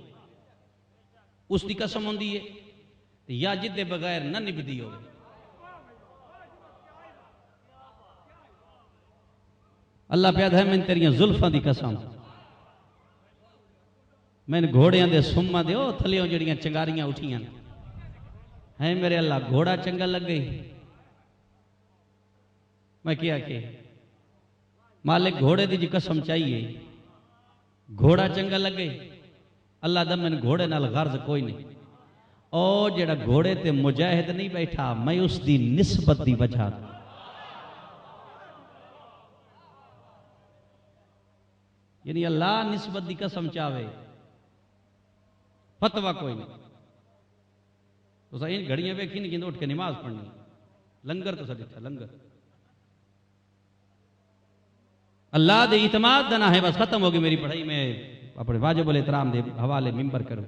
उसकी कसम होंदी है, या जिदे बगैर न निभदी होवे। अल्लाह प्यादा है, मैंने तेरिया जुल्फां दी कसम, मैंने घोड़ियां दे सुम्मा दे थलियों जड़ियां चंगारियां उठियां है मेरे अल्लाह, घोड़ा चंगा लग गई। मैं क्या के मालिक घोड़े दी जी कसम चाहिए, घोड़ा चंगा लगे। अल्लाह दा मैंने घोड़े नाल गर्ज कोई नहीं। और जेड़ा घोड़े ते मुजाहिद नहीं बैठा, मैं उसकी निस्बत दी वजह, यानी अल्लाह निस्बत दी कसम चावे, फतवा कोई नहीं। तो इन घड़ियां वेखी नहीं कि उठ के नमाज पढ़नी, लंगर तो सदिता लंगर। अल्लाह दे इतमाद दना है, बस खत्म होगी मेरी पढ़ाई में अपने वाजिबुल एहतराम दे हवाले मिंबर करूं।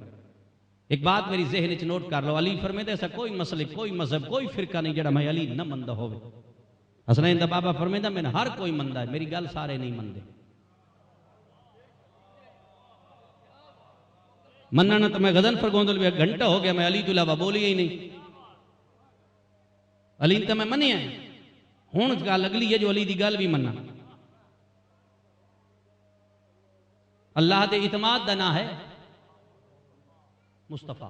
एक बात मेरी ज़हन च नोट कर लो, अली फरमाते ऐसा कोई मसले कोई मजहब कोई फिरका नहीं जड़ा मैं अली न मनदा होवे। हसनैन दा बाबा फरमाता मैंने हर कोई मनदा है, मेरी गल सारे नहीं मनदे। मनना तो मैं गदन फरगोंदल भी घंटा हो गया मैं अली तो इलावा बोली ही नहीं। अली तो मैं मनिया, हुण गल अगली है जो अली दी गल भी मन्ना। अल्लाह दे इतमाद दा ना है मुस्तफा,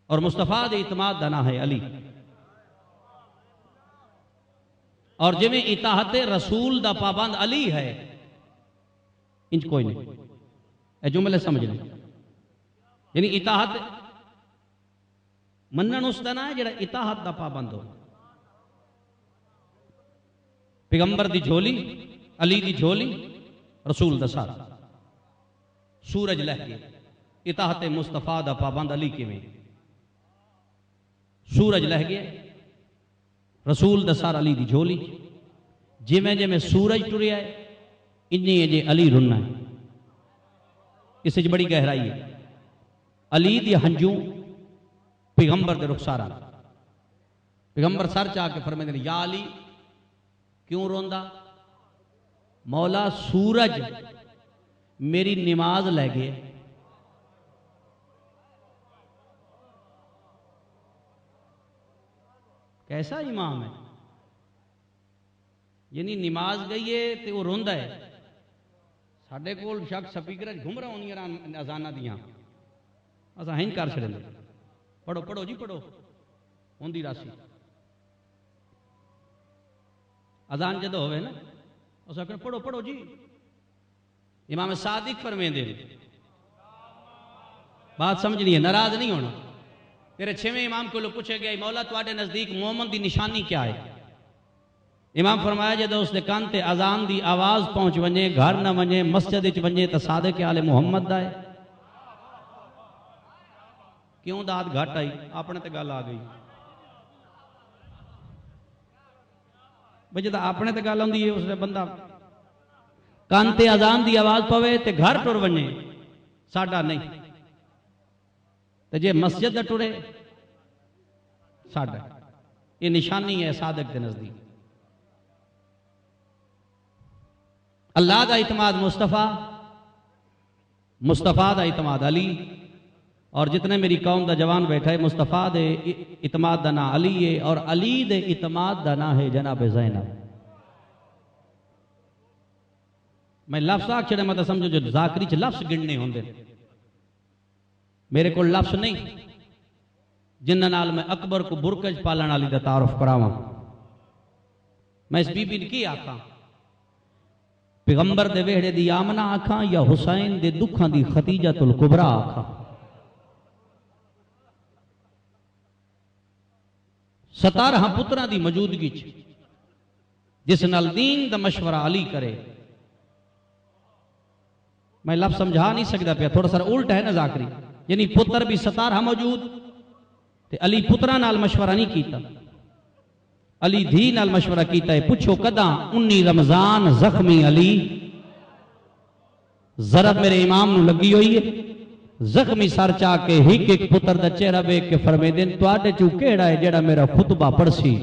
और मुस्तफा दे इतमाद दा ना है अली। और जिमें इताहत रसूल दा पाबंद अली है, इंच कोई नहीं। ए जुमले समझ लें, यानी इताहत मनन उस दा ना है जेड़ा इताहत दा पाबंद हो। पैगंबर दी झोली, अली दी झोली, रसूल दा साथ। सूरज लह गया, इताहत मुस्तफा दा पाबंद अली किवें? सूरज लह गया, रसूल दा सार अली दी झोली। जिमें जिमें सूरज टुरिया है, इन्नी जे अली रुनना है। इस बड़ी गहराई है। अली दी हंजू पैगंबर दे रुखसारा। पैगंबर सर चा के फरमाते या अली क्यों रोंदा? मौला सूरज मेरी नमाज लै गए। कैसा इमाम है? यानी नमाज गई है तो वह रोंदा है। साढ़े कोल शक स्पीकर घुमरा होनी अजाना दियां असा हिंज कर छड़े। पढ़ो पढ़ो जी पढ़ो, होंदी राशि अजान जदों होवे ना उस आखिर पढ़ो पढ़ो जी। इमाम सादिक फरमाते हैं, बात समझनी है, नाराज नहीं होना। तेरे छेवें इमाम को पूछा गया मौला तुहाडे नजदीक मोहम्मद की निशानी क्या है? इमाम फरमाया जदों उसके कान ते अजान की आवाज पहुंच वने, घर न वने, मस्जिद च वने तो सादिक आले मुहम्मद दा है। क्यों दाद घट आई? अपने ते गल आ गई भाई। जो अपने ते गल आती है उसने बंदा कान ते अजान की आवाज पवे तो घर टुर वने, साडा नहीं। तो जे मस्जिद टुरे साडा। ये निशानी है सादिक के नजदीक। अल्लाह का इतमाद मुस्तफा, मुस्तफा का इतमाद अली। और जितने मेरी कौम का जवान बैठा है, मुस्तफा दे इतमाद का ना अली है और अली दे इतमाद का ना है जनाब ज़ैनब। मैं लफ्ज़ आख छड़े मत समझो जो ज़ाकरी च लफ्ज़ गिनने होंगे। मेरे को लफ्ज़ नहीं जिन्हां नाल मैं अकबर को बुरकज पालन वाली का तारुफ करावां। मैं इस बीबी ने की आखां? पैगंबर दे वेहड़े दी आमना आखां या हुसैन दे दुखां दी खतीजतुल कुबरा आखां? 17 पुत्रां दी मौजूदगी च जिस नाल दीन दा मशवरा अली करे। मैं लफ्ज़ समझा नहीं सकता पिया, थोड़ा सा उल्टा है ना ज़ाकरी। यानी पुत्र भी 17 मौजूद ते अली पुत्रां नाल मशवरा नहीं कीता, अली धी नाल मशवरा कीता है। पुछो कदा 19 रमजान जख्मी अली जरब मेरे इमाम नूं लगी हुई है। जख्मी सर चा के हिक एक पुत्र दा चेहरा वेख के फरमाते हैं तुहाडे चों केड़ा है जेड़ा मेरा खुतबा पढ़सी?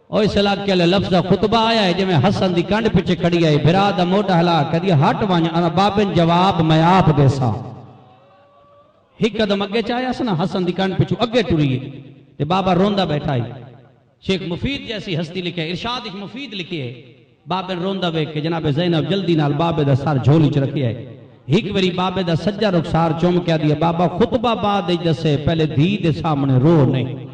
और इस इलाके वाले लफ्ज़ दा खुतबा आया है जिवें हसन दी कंड पिछे खड़ी आई, बिरा दा मोटा हिला कदी हट वंज अना बाबन जवाब मैं आप देसा। हिक कदम अगे चाया ना हसन दी कंड पिछू अगे टुरी ते बाबा रोंदा बैठा है। शेख मुफीद जैसी हस्ती लिखे, इरशाद इस मुफीद लिखी है, बाबे रोंदा वेख के जनाब ज़ैनब जल्दी नाल बाबे दा सर झोली च रखिया है। एक बारी बाबे दा सज्जा रुखसार चुम के दिया, बाबा खुतबा बाद दसे पहले धी दे सामने रो नहीं।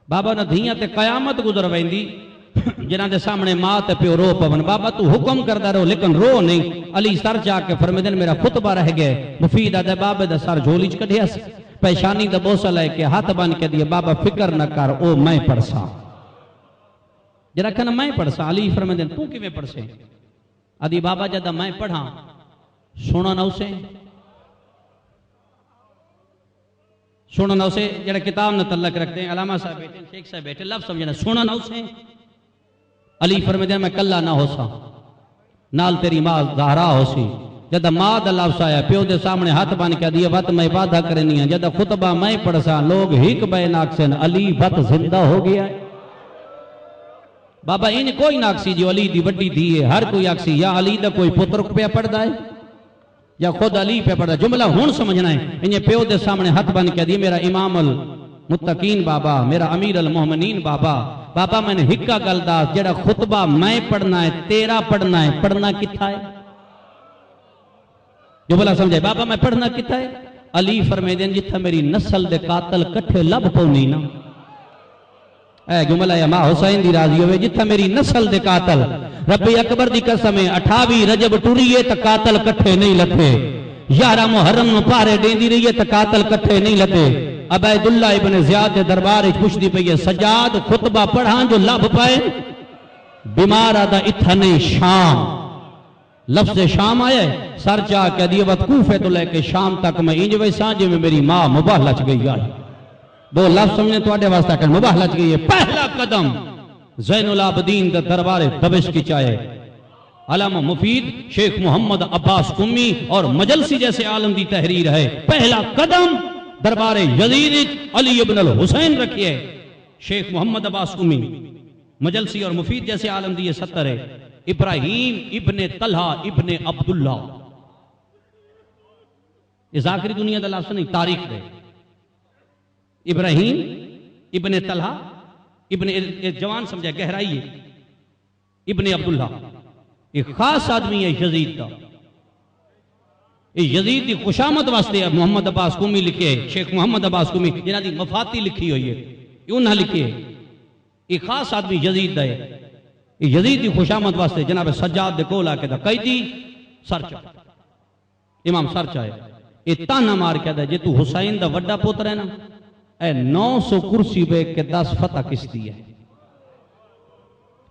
बाबा ना धीया ते कयामत गुजर वेंदी जिन्हां दे सामने मां ते प्यो रो पवन। बाबा तू हुक्म करदा रहो लेकिन रो नहीं। अली सर जाके फरमाते मेरा खुतबा रह गया। मुफीद आदे बाबे दा सर झोली च कढ़िया, पेशानी दा बोसा लेके हाथ बन के दिए, बाबा फिक्र न कर ओ मैं पढ़सा। जरा कहना मैं पढ़सा। अली फरमाते तू किवें पढ़से? आदि बाबा जदा मैं पढ़ा सुना ना उसे, सुना ना उसे। जरा किताब न तल्लक रखते हैं अलामा साहब बैठे, शेख साहब बैठे, लफ्ज़ समझना सुना ना उसे। अली फरमाते मैं कल्ला ना होसा, नाल तेरी मां ज़हरा होसी। जदा मां दा लफ्ज़ आया प्यो दे सामने हाथ बन के दिए वत मैं वादा करनी है। जदा खुतबा मैं पढ़सा लोग हिक बे नाकसन अली वत जिंदा हो गया है। बाबा इन कोई नाकसी जो अली दी वड्डी धी है, हर कोई आखसी या अली दा कोई पुत्र पे पढ़दा है या खुद अली पे पढ़दा। जुमला हुण समझना है। इन्हें प्यो दे सामने हाथ बन के दी मेरा इमाम अल मुत्तकीन बाबा, मेरा अमीर अल मोहमिनीन बाबा, बाबा मैंने हिक्का गल दस, जेड़ा खुतबा मैं पढ़ना है तेरा पढ़ना है, पढ़ना किथा है? जो बोला समझे बाबा मैं पढ़ना किथा है? अली फरमाते हैं जिथा मेरी नस्ल दे कातल कट्ठे लब पौनी ना, ऐ जुमला या मां हुसैन दी राजी होवे, जिथा मेरी नस्ल दे कातल रब्बी अकबर दी कसम है 28 रजब टुरिए त कातल कट्ठे नहीं लथे, 11 मुहर्रम नु पारे देंदी रही है त कातल कट्ठे नहीं लथे। अबैदुल्लाह इब्न ज़ियाद दे दरबार विच पुछदी पई है सज्जाद खुतबा पढ़ा जो लब पाए? बीमार आदा इथा नहीं शाम, लफ्ज़ शाम आया सर चा कह दिए वत कूफे तो लेके शाम तक मैं इंज वैसा जिवें मेरी मां मुबाहला च गई है। दो लफ्ज़ समझने तुहाडे वास्ते कर मुबाहला च गई है। पहला कदम ज़ैनुल आबदीन दे दरबार दबिश की चाहे अल्लामा मुफीद शेख मोहम्मद अब्बास कुम्मी और मजलसी जैसे आलम की तहरीर है। पहला कदम दरबार यजीद अली इब्न अल हुसैन रखिए, शेख मोहम्मद अब्बास कुम्मी मजलसी और मुफीद जैसे आलम दी 70 है। इब्राहिम इब्ने तलहा इब्ने अब्दुल्ला, इस आखिरी दुनिया का लफ्ज़ नहीं तारीख है। इब्राहिम इब्ने तलहा इब्ने जवान समझा गहराई है, इब्ने अब्दुल्ला एक खास आदमी है यजीद का। यजीद की खुशामद वास्ते मोहम्मद अब्बास कुमी लिखे, शेख मोहम्मद अब्बास कुमी जिन्हों की मफाती लिखी हुई है उन्हें लिखी है। एक खास आदमी यजीद है, यजीद की खुशामद वास्ते जनाब सज्जाद दे कोल आके कैदी सरचा इमाम सरचा है, ये ताना मार के जे तू हुसैन का वड्डा पुत्र है ना, ए 900 कुर्सी पे के 10 फतह किसदी है?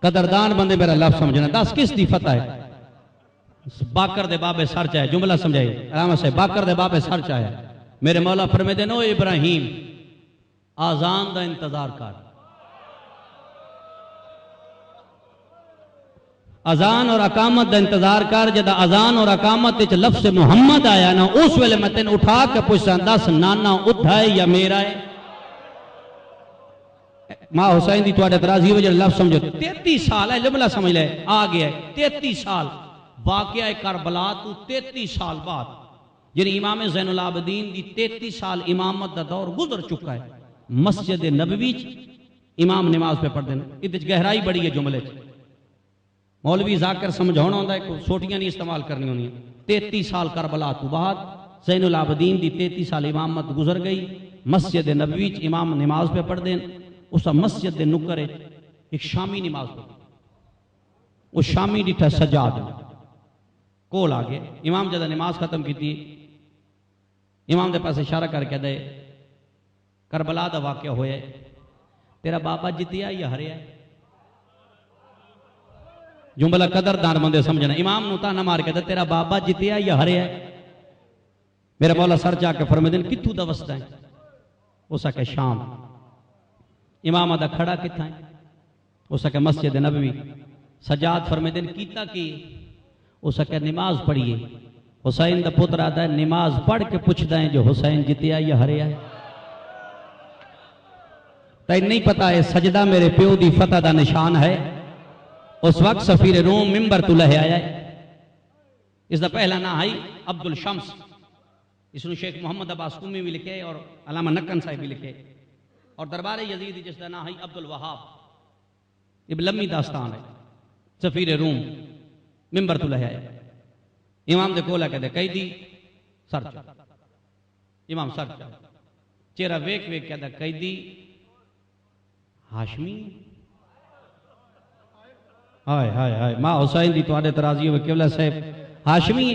कदरदान बंदे मेरा लफ्ज़ समझना, 10 किसदी फतह है? बाकर दे बाबे सरचा है। जुमला समझाइए आराम से, बाकर दे बाबे सरचा है। मेरे मौला फरमाते नो इब्राहिम आजान का इंतजार कर, अजान और अकामत का इंतजार कर। जब अजान और अकामत लफ्ज़ मुहम्मद आया ना, उस वेले मैं तेन उठा के पूछा 10 नाना उठा है या मेरा है? मां हुसैन की तुहाडे तराजी हो लफ्ज़ समझो। 33 साल है, जुमला समझ ले आ गया 33 साल वाक़या करबला तू 33 साल बाद यानी इमाम ज़ैनुल आबदीन की 33 साल इमामत का दौर गुजर चुका है। मस्जिद नबवी इमाम नमाज पे पढ़ते हैं, इस गहराई बड़ी है जुमले च। मौलवी जाकर समझाना होता है, सोटियां नहीं इस्तेमाल करनी होनी। 33 साल करबला तो बाद ज़ैनुल आबदीन की 33 साल इमामत गुजर गई। मस्जिद नबवी इमाम नमाज पे पढ़ते हैं। उस मस्जिद के नुकर एक शामी नमाज पढ़ी, वो शामी डिठा सज्जाद कोल आ गया। इमाम जब नमाज खत्म की, इमाम के पास इशारा करके दे करबला का वाकया होया, तेरा बाबा जितिया या हरिया? जुमला कदरदान बंदे समझना। इमाम नु ताना मार के तेरा बाबा जितिया या हरिया? मेरा मौला सर जाके फरमाते कित्थू दा वसदा है? हो सके शाम। इमाम दा खड़ा किथा है? हो सके मस्जिद नबवी। सज्जाद फरमाते कीता की? हो सके नमाज पढ़िए। हुसैन दा पुत्र आता है, नमाज पढ़ के पूछता है जो हुसैन जितिया या हरिया है? तैन नहीं पता है सजदा मेरे प्यो दी फतह दा निशान है। उस वक्त सफीर रोम मिंबर तो लह आया है। इसका पहला ना है अब्दुल शम्स, इसमें शेख मोहम्मद अब्बास कुमी भी लिखे और अल्लामा नक्कन साहिब भी लिखे। और दरबार यजीद जिसका ना है अब्दुल वहाब, ये लम्मी दास्तान है। सफीर रूम मिंबर तो लह आया, इमाम दे कोला कहते कैदी सर, इमाम सर चेहरा वेख वेख कहता कैदी हाशमी। हाय हाय हाय मां हुसैन दी तुहाडे तराजी में केवला साहब हाशमी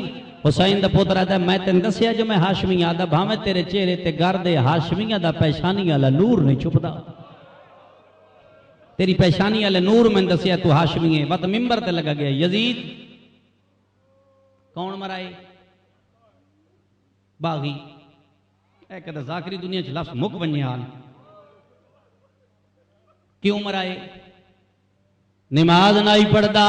हुसैन दा पुत्र आता मैं तेन दसिया जो मैं हाशमी आदा भावे तेरे चेहरे ते गर्दे हाशमिया दा पेशानी वाला नूर नहीं छुपदा, तेरी पेशानी वाले नूर मैं दसिया तू हाशमी है। बत मिंबर ते लगा गया। यजीद कौन मराए? बागी। ऐ कहता जाकरी दुनिया च लफ्ज़ मुक बने हाल। क्यों मराए? नमाज ना ही पढ़दा।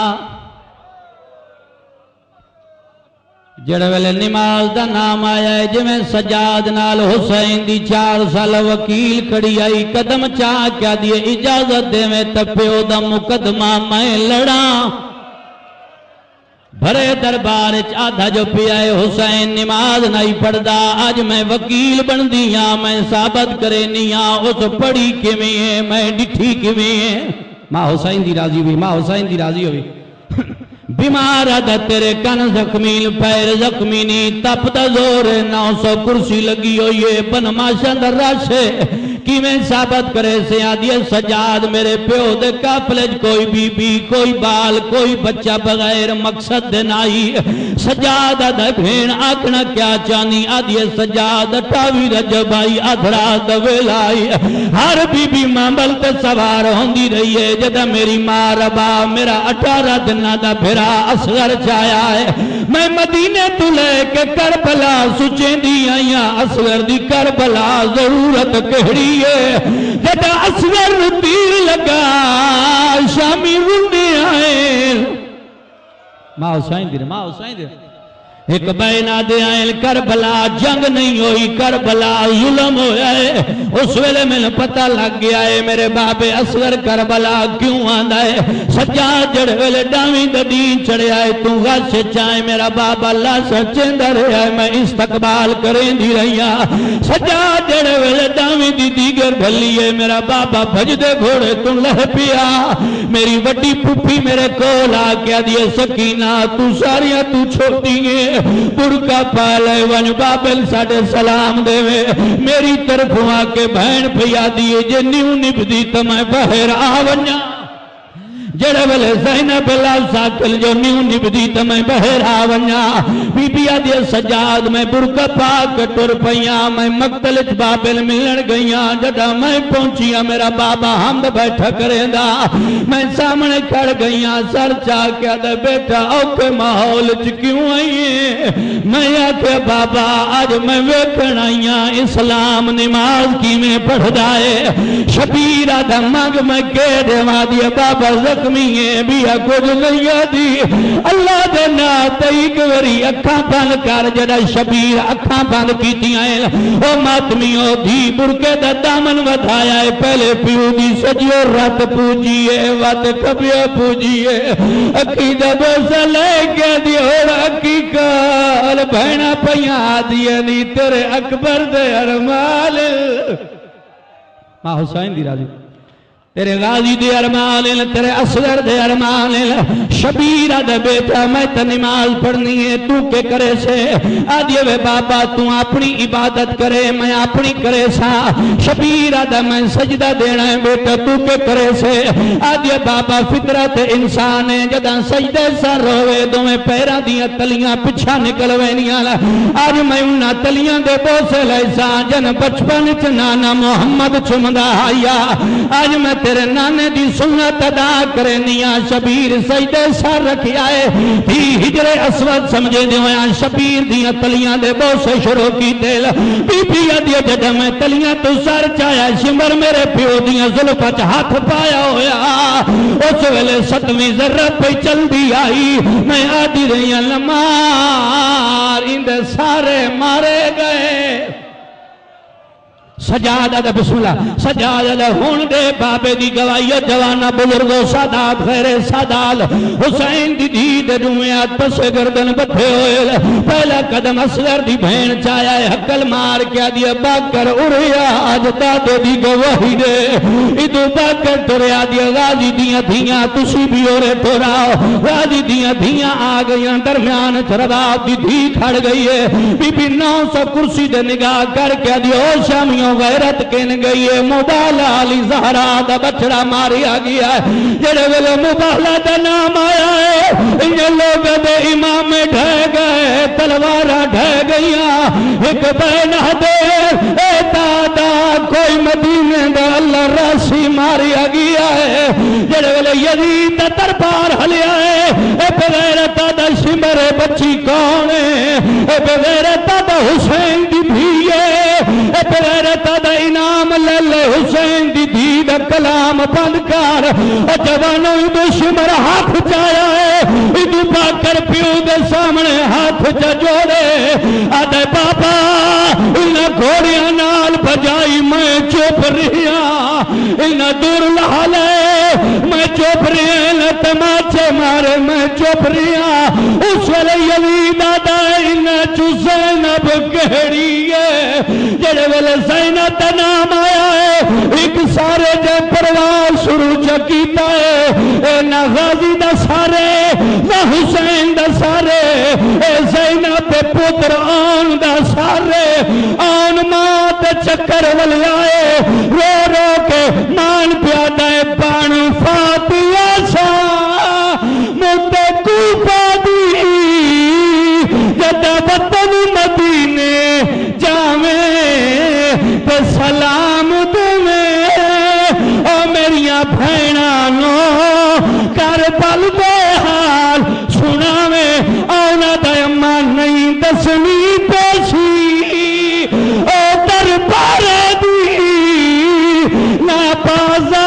जड़े वेले नमाज का नाम आया है, जिमें सजाद नाल हुसैन दी 4 साल वकील खड़ी आई, कदम चाह क्या दिए इजाजत देवे तप्यो दा मुकदमा मैं लड़ा। भरे दरबार आधा जो पिया हुसैन नमाज नहीं पढ़दा, आज मैं वकील बन दिया, मैं साबित करे नहीं उस पढ़ी किवें है मैं डिठी किवें है। मां हुसैन दी राजी हुई, मां हुसैन दी राजी हुई। बीमार आदा तेरे कन जख्मी पैर जख्मी नी तपदा जोर 900 कुर्सी लगी हुई है बनमाशा दा रश किवें साबित करे से आदि सजाद मेरे प्यो दे काफले कोई बीबी कोई बाल कोई बच्चा बगैर मकसद दे नाई सजाद आदा भेण आखना क्या चाहनी आदि सजाद 28 रजब आई अधरा दवेलाई हर बीबी मामल ते सवार होंदी रही है जदा मेरी मां रबा मेरा 18 दिना दा फिरा असगर छाया है मैं मदीने तू लेके करबला सुचेंदी आईया असगर दी करबला जरूरत कहड़ी जदा असगर तीर लगा शामी रुंदे आए मां हुसैन दी एक बैना दे आयल करबला जंग नहीं हुई करबला जुल्म होया है उस वेले मैंने पता लग गया है मेरे बाबे असगर करबला क्यों आंदा है सज्जाद जड़ वेले डावी दीन चढ़िया है तू गश चाहे मेरा बाबा ला सचेंदा रहा है मैं इस्तकबाल करेंदी रहिया सज्जाद जड़ वेले डावी दी दीगर भली है मेरा बाबा भजदे घोड़े तू लह पिया मेरी वड्डी फुफी मेरे कोल आ के दिए सकीना तू सारिया तू छोटी है बुरका पाले वन बाबल साडे सलाम देवे मेरी तरफ आके बहन भैया दिए जे न्यू निभदी तो मैं बहर आवन्या जड़े वेले ज़ैनब लाल साकल जो न्यू निभदी तो मैं बहर आवन्या बीबिया दे सजाद मैं बुरका पाक टुर पईया मैं मक्तल बाबल मिलन गईया जदा मैं पहुंचिया मेरा बाबा हमद बैठा करेंदा मैं सामने खड़ गईया सर चा के दे बेटा औखे माहौल च क्यों आई मैं आखे बाबा आज मैं वेखण आईया इस्लाम नमाज किवें पढ़दा है शबीर दा मंग मैं के देवा दिए बाबा जख्मी है भी कुछ नहीं आती अल्लाह दे ना एक बारी अखा बंद कर जरा शबीर अखा बंद कीतियां ओ मातमियों धी बुरके दा दामन वधाया है पहले प्यू दी सजियो रात पूजिए वत कबियो पूजिए अखी दा बोसा लेके दी और अखी काल भैणा पईया दिए नी तेरे अकबर दे अरमाल मां हुसैन दी राजी तेरे गाजी दे अरमान तेरे असगर दे अरमान शबीरा दे बेटा मैं तो नमाज पढ़नी है तू के करे से आदिए वे बाबा तू अपनी इबादत करे मैं अपनी करे सा शबीरा दा मैं सजदा देना है बेटा तू के करे से आदिए बाबा फितरत इंसान है जदा सजदे सा रोवे दोवें पैरां दियां तलियां पिछा निकल वैनियां आज मैं उन्हां तलियां दे बोसे ले सा जन बचपन च नाना मोहम्मद चुमदा आया आज मैं तेरे नाने दी सुन्नत अदा करनिया शबीर सजदे सर रखिया है धी हिजरे असवद समझे दिया शबीर दियां तलियां दे बोसे शुरू कीते बीबिया दी जद मैं तलियां तो सर चाया शिमर मेरे प्यो दियां जुल्फां च हाथ पाया होया उस वेले 7वीं ज़रत पे चलदी आई मैं आदी रही लमार इंदे सारे मारे गए सजाद दा बिस्मिल्लाह सजाद दा हुन दे बाबे दी गवाही जवाना बुजुर्गो सादात खैरे सादात हुसैन दी धी दे दुमिया पसे गर्दन बथे होए पहला कदम असगर दी बहन चाया है हकल मार के दिया बाकर उड़िया आज दादे दी गवाही दे इदो बाकर तुरया दिया गाजी दियां धियां तुसी भी ओरे तोराओ गाजी दियां धियां आ गईयां दरमियान चरबाब दी धी खड़ गई है बीबी 900 कुर्सी दे निगाह करके दियो शामियों गैरत किन गई है मुबाला अली ज़हरा दा बछड़ा मारिया गया जेड़े वेले मुबाला दा नाम आया है इन लोग दे इमाम ढह गए तलवारा ढह गईया एक बहन दे ए दादा कोई मदीने दा अल्लाह रासी मारिया गया है जेड़े वेले यजीद दा दरबार हलिया है ए बगैरत दा शिमर बच्ची कौन है ए बगैरत दा हुसैन दी धी है ए बगैरत दा इनाम ले ले हुसैन दी धी दा कलाम बंद कर जवानों दुश्मन हाथ चाया है इदू पाकर प्यो दे सामने हाथ च जोड़े आदे बाबा इन घोड़ियां नाल बजाई मैं चुप रहा इन दूर ला ले मैं चुप रहा तमाचे मारे मैं चुप रहा उस वेले यजीद दा इन ज़ैनब कहड़ी है जेड़े वेले ज़ैनब दा नाम आया है एक सारे जे परवार शुरू च कीता है ना गाजी दा सारे ना हुसैन दा सारे ज़ैनब दे पुत्र आन दा सारे आन मां ते चक्कर वल आए रो रो के मान प्यादा है बाण फातिया सा मुद्दे कूफा दी जदा वतन मदीने जावे ते सलाम देवे ओ मेरिया भैणा नो करबल दे हाल सुनावे औना दा अम्मा नहीं दसनी पेशी ओ दरबार दी ना बाजा